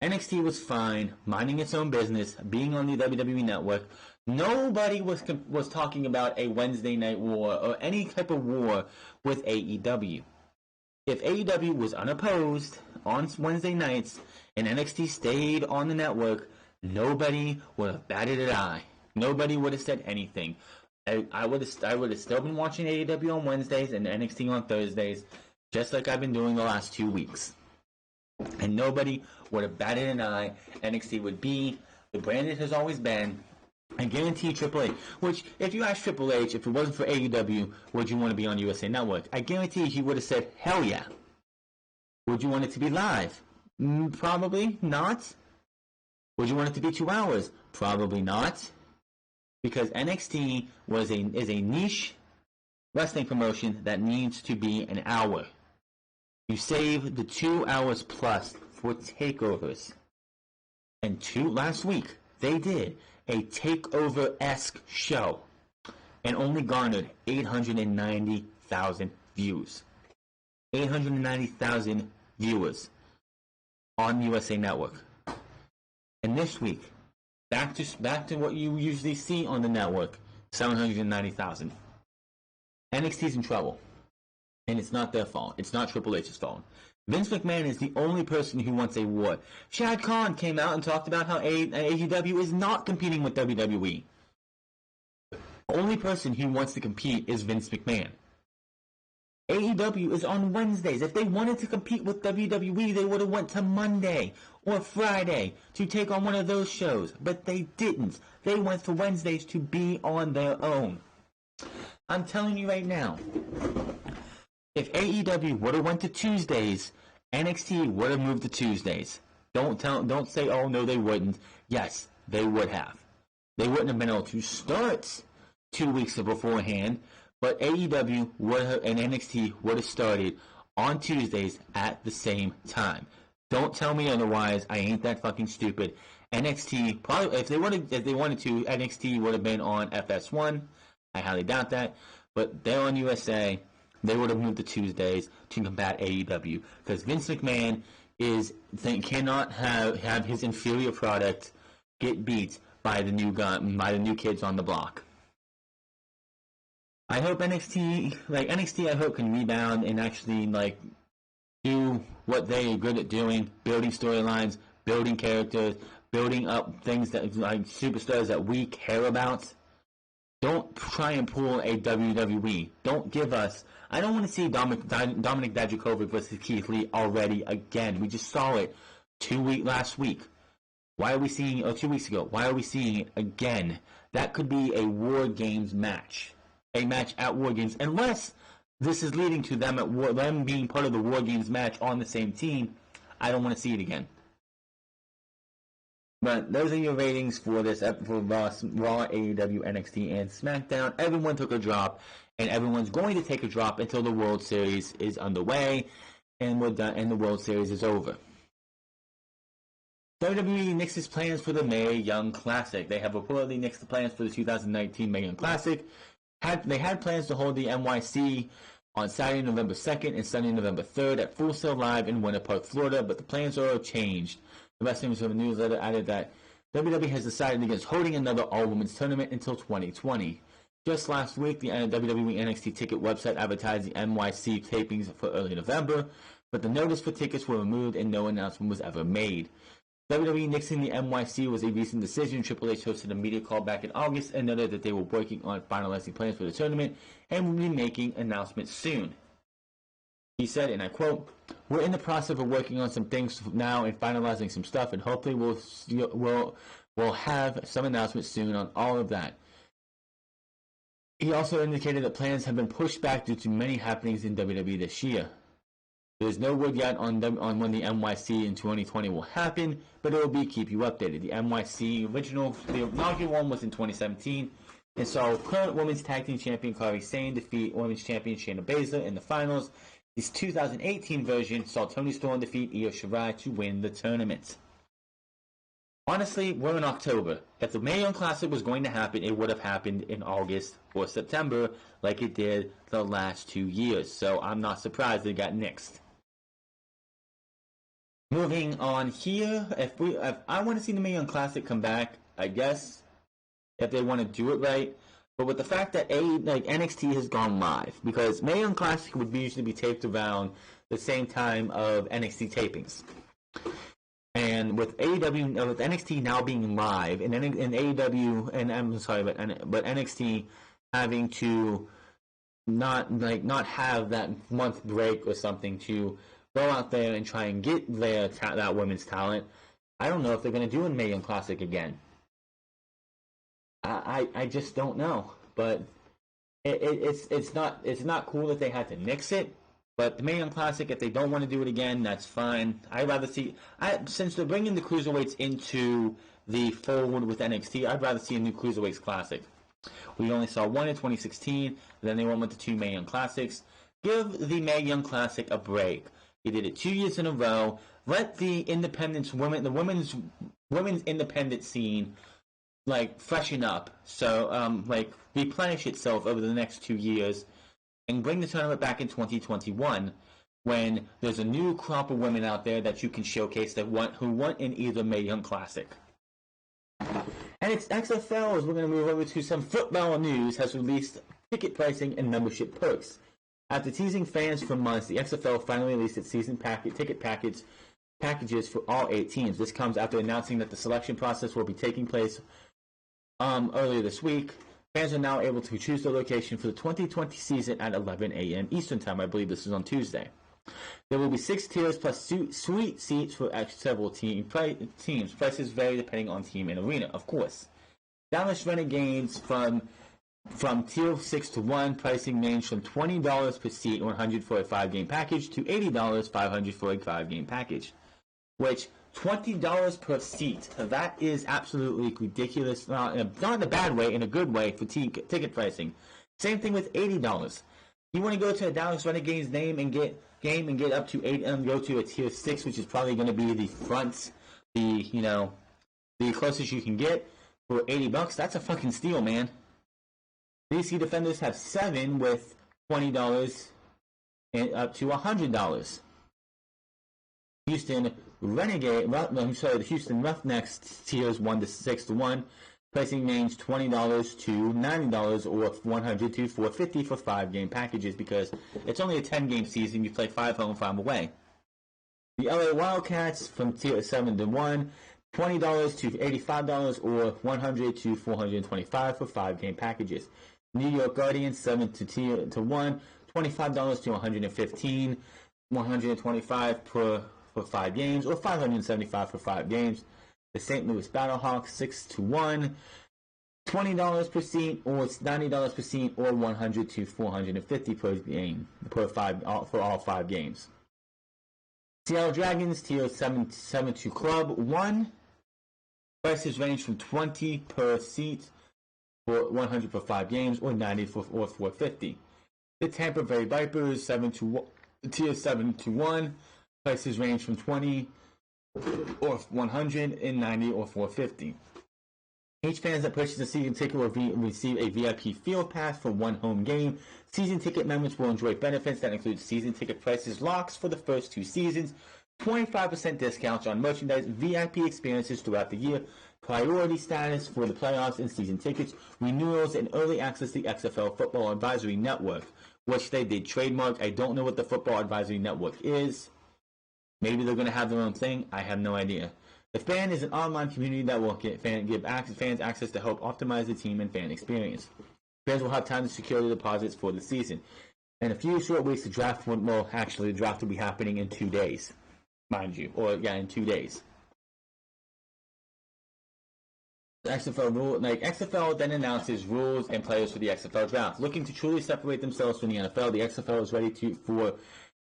NXT was fine, minding its own business, being on the WWE Network. Nobody was talking about a Wednesday night war or any type of war with AEW. If AEW was unopposed on Wednesday nights and NXT stayed on the network, nobody would have batted an eye. Nobody would have said anything. I would have still been watching AEW on Wednesdays and NXT on Thursdays, just like I've been doing the last 2 weeks. And nobody would have batted an eye. NXT would be the brand it has always been. I guarantee Triple H, which, if you ask Triple H, if it wasn't for AEW, would you want to be on USA Network? I guarantee he would have said, hell yeah. Would you want it to be live? Probably not. Would you want it to be 2 hours? Probably not. Because NXT is a niche wrestling promotion that needs to be an hour. You save the 2 hours plus for takeovers. And last week, they did a takeover-esque show and only garnered 890,000 views. 890,000 viewers on USA Network. And this week, back to what you usually see on the network, 790,000. NXT's in trouble. And it's not their fault. It's not Triple H's fault. Vince McMahon is the only person who wants a war. Shad Khan came out and talked about how AEW is not competing with WWE. The only person who wants to compete is Vince McMahon. AEW is on Wednesdays. If they wanted to compete with WWE, they would have went to Monday or Friday to take on one of those shows. But they didn't. They went for Wednesdays to be on their own. I'm telling you right now, if AEW would have went to Tuesdays, NXT would have moved to Tuesdays. Don't say, oh no, they wouldn't. Yes, they would have. They wouldn't have been able to start 2 weeks beforehand, but AEW would have, and NXT would have started on Tuesdays at the same time. Don't tell me otherwise. I ain't that fucking stupid. NXT probably, if they wanted to, NXT would have been on FS1. I highly doubt that, but they're on USA. They would have moved to Tuesdays to combat AEW because Vince McMahon cannot have his inferior product get beat by the new kids on the block. I hope NXT I hope can rebound and actually do what they are good at doing, building storylines, building characters, building up things that like superstars that we care about. Don't try and pull a WWE. Don't give us. I don't want to see Dominic Dijakovic versus Keith Lee already again. We just saw it last week. Why are we seeing it 2 weeks ago? Why are we seeing it again? That could be a War Games match. A match at War Games. Unless this is leading to them being part of the War Games match on the same team. I don't want to see it again. But those are your ratings for this for Raw, AEW, NXT, and SmackDown. Everyone took a drop, and everyone's going to take a drop until the World Series is underway, and we're done, and the World Series is over. WWE nixes plans for the Mae Young Classic. They have reportedly nixed the plans for the 2019 Mae Young Classic. They had plans to hold the NYC on Saturday, November 2nd and Sunday, November 3rd at Full Sail Live in Winter Park, Florida, but the plans are changed. The Wrestling Observer newsletter added that WWE has decided against holding another all-women's tournament until 2020. Just last week, the WWE NXT ticket website advertised the NYC tapings for early November, but the notice for tickets were removed and no announcement was ever made. WWE nixing the NYC was a recent decision. Triple H hosted a media call back in August and noted that they were working on finalizing plans for the tournament and will be making announcements soon. He said, and I quote, "We're in the process of working on some things now and finalizing some stuff, and hopefully we'll have some announcements soon on all of that." He also indicated that plans have been pushed back due to many happenings in WWE this year. There's no word yet on when the NYC in 2020 will happen, but it will keep you updated. The NYC the inaugural one was in 2017, and saw current Women's Tag Team Champion Kairi Sane defeat Women's Champion Shayna Baszler in the finals. This 2018 version saw Toni Storm defeat Io Shirai to win the tournament. Honestly, we're in October. If the Mae Young Classic was going to happen, it would have happened in August or September like it did the last 2 years. So I'm not surprised they got nixed. Moving on here, if I want to see the Mae Young Classic come back, I guess, if they want to do it right. But with the fact that NXT has gone live, because Mae Young Classic would usually be taped around the same time of NXT tapings, and with AEW, with NXT now being live, and AEW, and I'm sorry, but NXT having to not have that month break or something to go out there and try and get that women's talent, I don't know if they're going to do a Mae Young Classic again. I just don't know, but it's not cool that they had to nix it. But the Mae Young Classic, if they don't want to do it again, that's fine. I'd rather see since they're bringing the cruiserweights into the fold with NXT, I'd rather see a new Cruiserweights Classic. We only saw one in 2016, then they went with the two Mae Young Classics. Give the Mae Young Classic a break. They did it 2 years in a row. Let the women's independent scene freshen up, so replenish itself over the next 2 years, and bring the tournament back in 2021 when there's a new crop of women out there that you can showcase who won in either Mae Young Classic. And it's XFL, as we're going to move over to some football news, has released ticket pricing and membership perks. After teasing fans for months, the XFL finally released its season ticket packages for all 8 teams. This comes after announcing that the selection process will be taking place earlier this week. Fans are now able to choose their location for the 2020 season at 11 a.m. Eastern Time. I believe this is on Tuesday. There will be 6 tiers plus suite seats for several teams. Prices vary depending on team and arena, of course. Dallas Renegades from tier 6 to 1, pricing range from $20 per seat, 100 for a 5-game package, to $80, 500 for a 5-game package. Which, $20 per seat, that is absolutely ridiculous. Not in a bad way, in a good way for ticket pricing. Same thing with $80. You want to go to a Dallas Renegades game and get up to 8 and go to a tier 6, which is probably going to be the front, the closest you can get for $80. That's a fucking steal, man. DC Defenders have 7 with $20 and up to $100. The Houston Roughnecks tiers 1 to 6 to 1. Pricing range $20 to $90 or $100 to $450 for 5-game packages because it's only a 10-game season. You play 5 home, 5 away. The LA Wildcats from tier 7 to 1, $20 to $85 or $100 to $425 for 5-game packages. New York Guardians 7 to 1, $25 to $115, $125 for 5 games or $575 for 5 games. The St. Louis Battlehawks 6 to 1, $20 per seat or $90 per seat or $100 to $450 per game for all 5 games. Seattle Dragons tier 7 to Club 1. Prices range from $20 per seat for $100 for 5 games or $90 or $450. The Tampa Bay Vipers tier 7 to 1. Prices range from $20 or $100 and $90 or $450. Each fan that purchases a season ticket will receive a VIP field pass for 1 home game. Season ticket members will enjoy benefits that include season ticket prices locks for the first 2 seasons, 25% discounts on merchandise, VIP experiences throughout the year, priority status for the playoffs and season tickets, renewals, and early access to the XFL Football Advisory Network, which they did trademark. I don't know what the Football Advisory Network is. Maybe they're going to have their own thing. I have no idea. The Fan is an online community that will give fans access to help optimize the team and fan experience. Fans will have time to secure the deposits for the season. In a few short weeks, the draft will be happening in 2 days, mind you. In 2 days. The XFL then announces rules and players for the XFL draft. Looking to truly separate themselves from the NFL, the XFL is ready for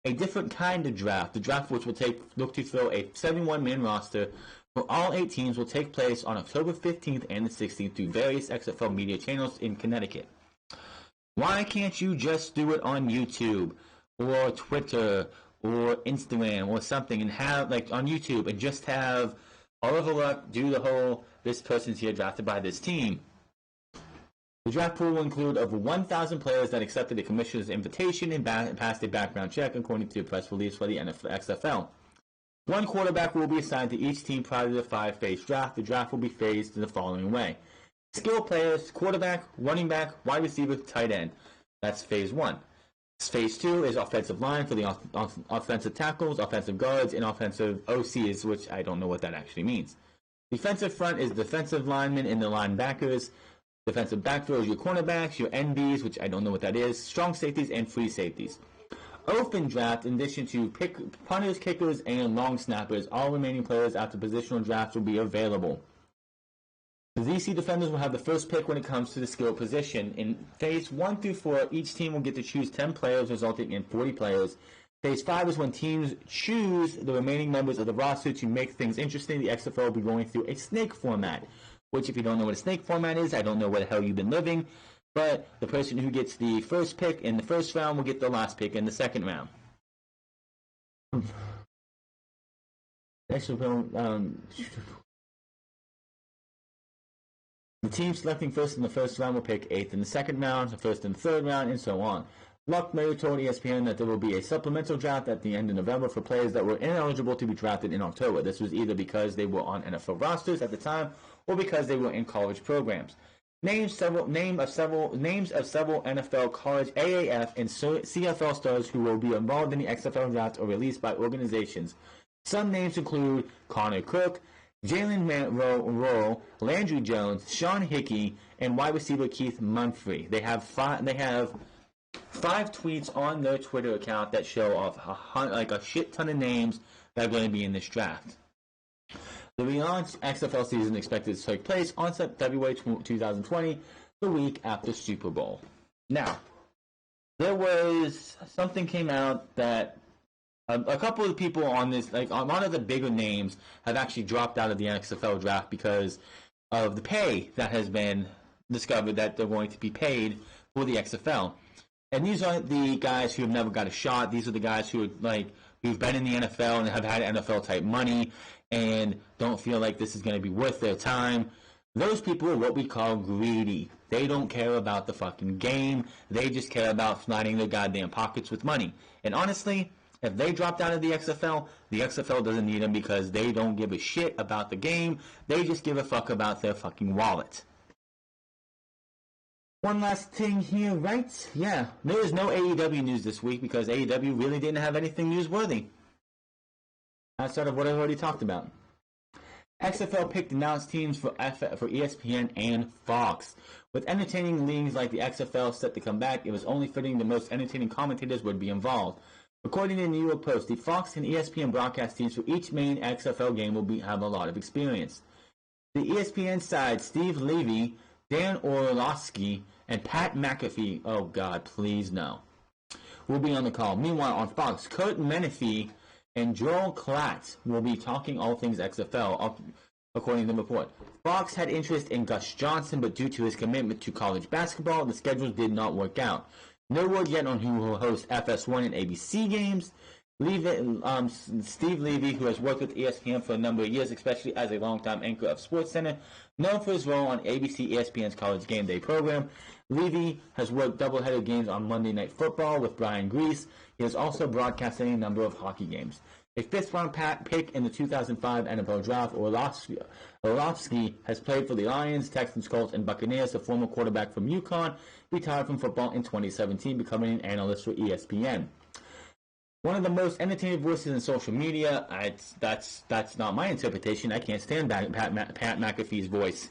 a different kind of draft. The draft, which will look to fill a 71-man roster for all 8 teams, will take place on October 15th and the 16th through various XFL media channels in Connecticut. Why can't you just do it on YouTube or Twitter or Instagram or something and have, on YouTube, and just have Oliver Luck do the whole, this person's here drafted by this team? The draft pool will include over 1,000 players that accepted the commissioner's invitation and passed a background check, according to a press release for the XFL. 1 quarterback will be assigned to each team prior to the 5-phase draft. The draft will be phased in the following way. Skill players: quarterback, running back, wide receiver, tight end. That's phase 1. Phase 2 is offensive line for the offensive tackles, offensive guards, and offensive OCs, which I don't know what that actually means. Defensive front is defensive linemen and the linebackers. Defensive backfield is your cornerbacks, your NBs, which I don't know what that is, strong safeties, and free safeties. Open draft, in addition to punters, kickers, and long snappers, all remaining players after positional drafts will be available. The DC Defenders will have the first pick when it comes to the skill position. In phase 1 through 4, each team will get to choose 10 players, resulting in 40 players. Phase 5 is when teams choose the remaining members of the roster. To make things interesting, the XFL will be going through a snake format. Which, if you don't know what a snake format is, I don't know where the hell you've been living. But the person who gets the first pick in the first round will get the last pick in the second round. The team selecting first in the first round will pick 8th in the second round, the first and third round, and so on. Luck later told ESPN that there will be a supplemental draft at the end of November for players that were ineligible to be drafted in October. This was either because they were on NFL rosters at the time or because they were in college programs. Names of several NFL, college, AAF, and CFL stars who will be involved in the XFL draft are released by organizations. Some names include Connor Cook, Jalen Rowe, Landry Jones, Sean Hickey, and wide receiver Keith Mumphrey. They have five tweets on their Twitter account that show off a shit ton of names that are going to be in this draft. The relaunched XFL season expected to take place on February 2020, the week after Super Bowl. Now, there was something came out that a couple of people on this, like one of the bigger names, have actually dropped out of the XFL draft because of the pay that has been discovered that they're going to be paid for the XFL. And these aren't the guys who have never got a shot. These are the guys who are who've been in the NFL and have had NFL type money and don't feel like this is going to be worth their time. Those people are what we call greedy. They don't care about the fucking game. They just care about lining their goddamn pockets with money. And honestly, if they dropped out of the XFL doesn't need them because they don't give a shit about the game. They just give a fuck about their fucking wallet. One last thing here, right? Yeah, there is no AEW news this week because AEW really didn't have anything newsworthy outside of what I've already talked about. XFL picked announced teams for ESPN and Fox. With entertaining leagues like the XFL set to come back, it was only fitting the most entertaining commentators would be involved. According to the New York Post, the Fox and ESPN broadcast teams for each main XFL game will have a lot of experience. The ESPN side, Steve Levy, Dan Orlovsky, and Pat McAfee, oh God, please no, will be on the call. Meanwhile, on Fox, Kurt Menefee and Joel Klatt will be talking all things XFL, according to the report. Fox had interest in Gus Johnson, but due to his commitment to college basketball, the schedules did not work out. No word yet on who will host FS1 and ABC games. Steve Levy, who has worked with ESPN for a number of years, especially as a longtime anchor of SportsCenter, known for his role on ABC ESPN's College Game Day program. Levy has worked doubleheader games on Monday Night Football with Brian Grease. He has also broadcasted a number of hockey games. A fifth-round pick in the 2005 NFL Draft, Orlovsky has played for the Lions, Texans, Colts, and Buccaneers. The former quarterback from UConn retired from football in 2017, becoming an analyst for ESPN. One of the most entertaining voices in social media. That's not my interpretation. I can't stand Pat McAfee's voice.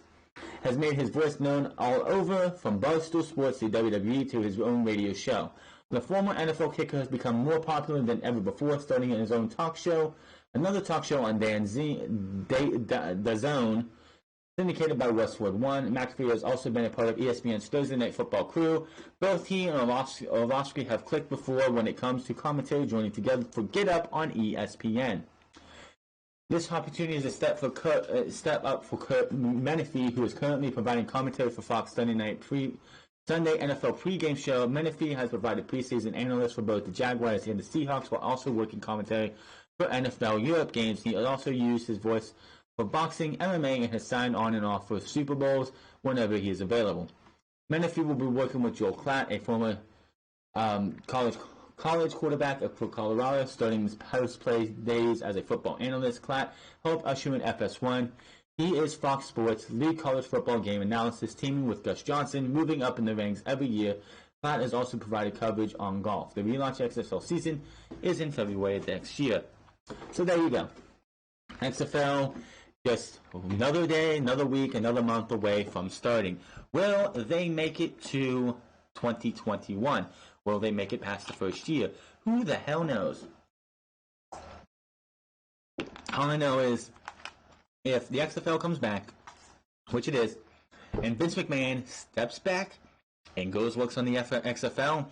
Has made his voice known all over, from Barstool Sports to WWE to his own radio show. The former NFL kicker has become more popular than ever before, starting his own talk show, another talk show on DAZN, syndicated by Westwood One. McAfee has also been a part of ESPN's Thursday Night Football crew. Both he and Orlovsky have clicked before when it comes to commentary, joining together for Get Up on ESPN. This opportunity is a step up for Kurt Menefee, who is currently providing commentary for Fox Sunday NFL pregame show. Menefee has provided preseason analysts for both the Jaguars and the Seahawks, while also working commentary for NFL Europe games. He has also used his voice for boxing, MMA, and has signed on and off for Super Bowls whenever he is available. Menefee will be working with Joel Klatt, a former college quarterback for Colorado, starting his post-play days as a football analyst. Klatt helped usher in FS1. He is Fox Sports' lead college football game analysis, teaming with Gus Johnson, moving up in the ranks every year. Klatt has also provided coverage on golf. The relaunch XFL season is in February of next year. So there you go. XFL, just another day, another week, another month away from starting. Will they make it to 2021? Will they make it past the first year? Who the hell knows? All I know is, if the XFL comes back, which it is, and Vince McMahon steps back and goes works on the XFL,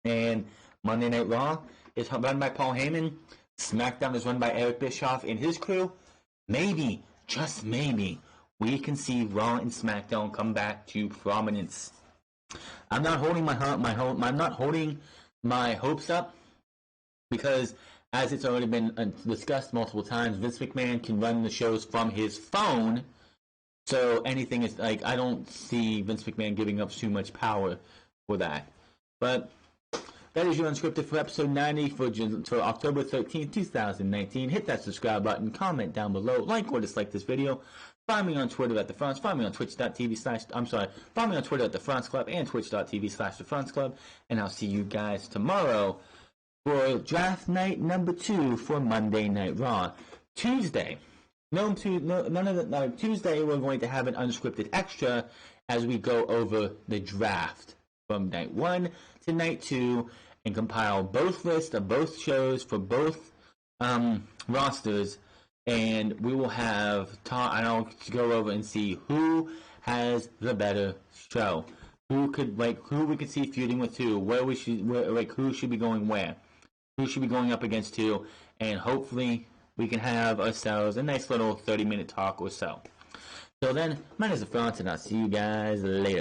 and Monday Night Raw is run by Paul Heyman, SmackDown is run by Eric Bischoff and his crew, maybe, just maybe, we can see Raw and SmackDown come back to prominence. I'm not holding my hopes up, because as it's already been discussed multiple times, Vince McMahon can run the shows from his phone, so anything is like, I don't see Vince McMahon giving up too much power for that. But that is your Unscripted for episode 90 for October 13th, 2019. Hit that subscribe button, comment down below, like or dislike this video. Find me on Twitter at The France. Find me on find me on Twitter at The France Club and twitch.tv/The France Club. And I'll see you guys tomorrow for draft night number 2 for Monday Night Raw. Tuesday, Tuesday we're going to have an Unscripted extra as we go over the draft from night 1 to night 2 and compile both lists of both shows for both rosters, and we will have I'll go over and see who has the better show, who we could see feuding with who, who should be going where, who should be going up against who, and hopefully we can have ourselves a nice little 30-minute talk or so. So then, my name is France, and I'll see you guys later.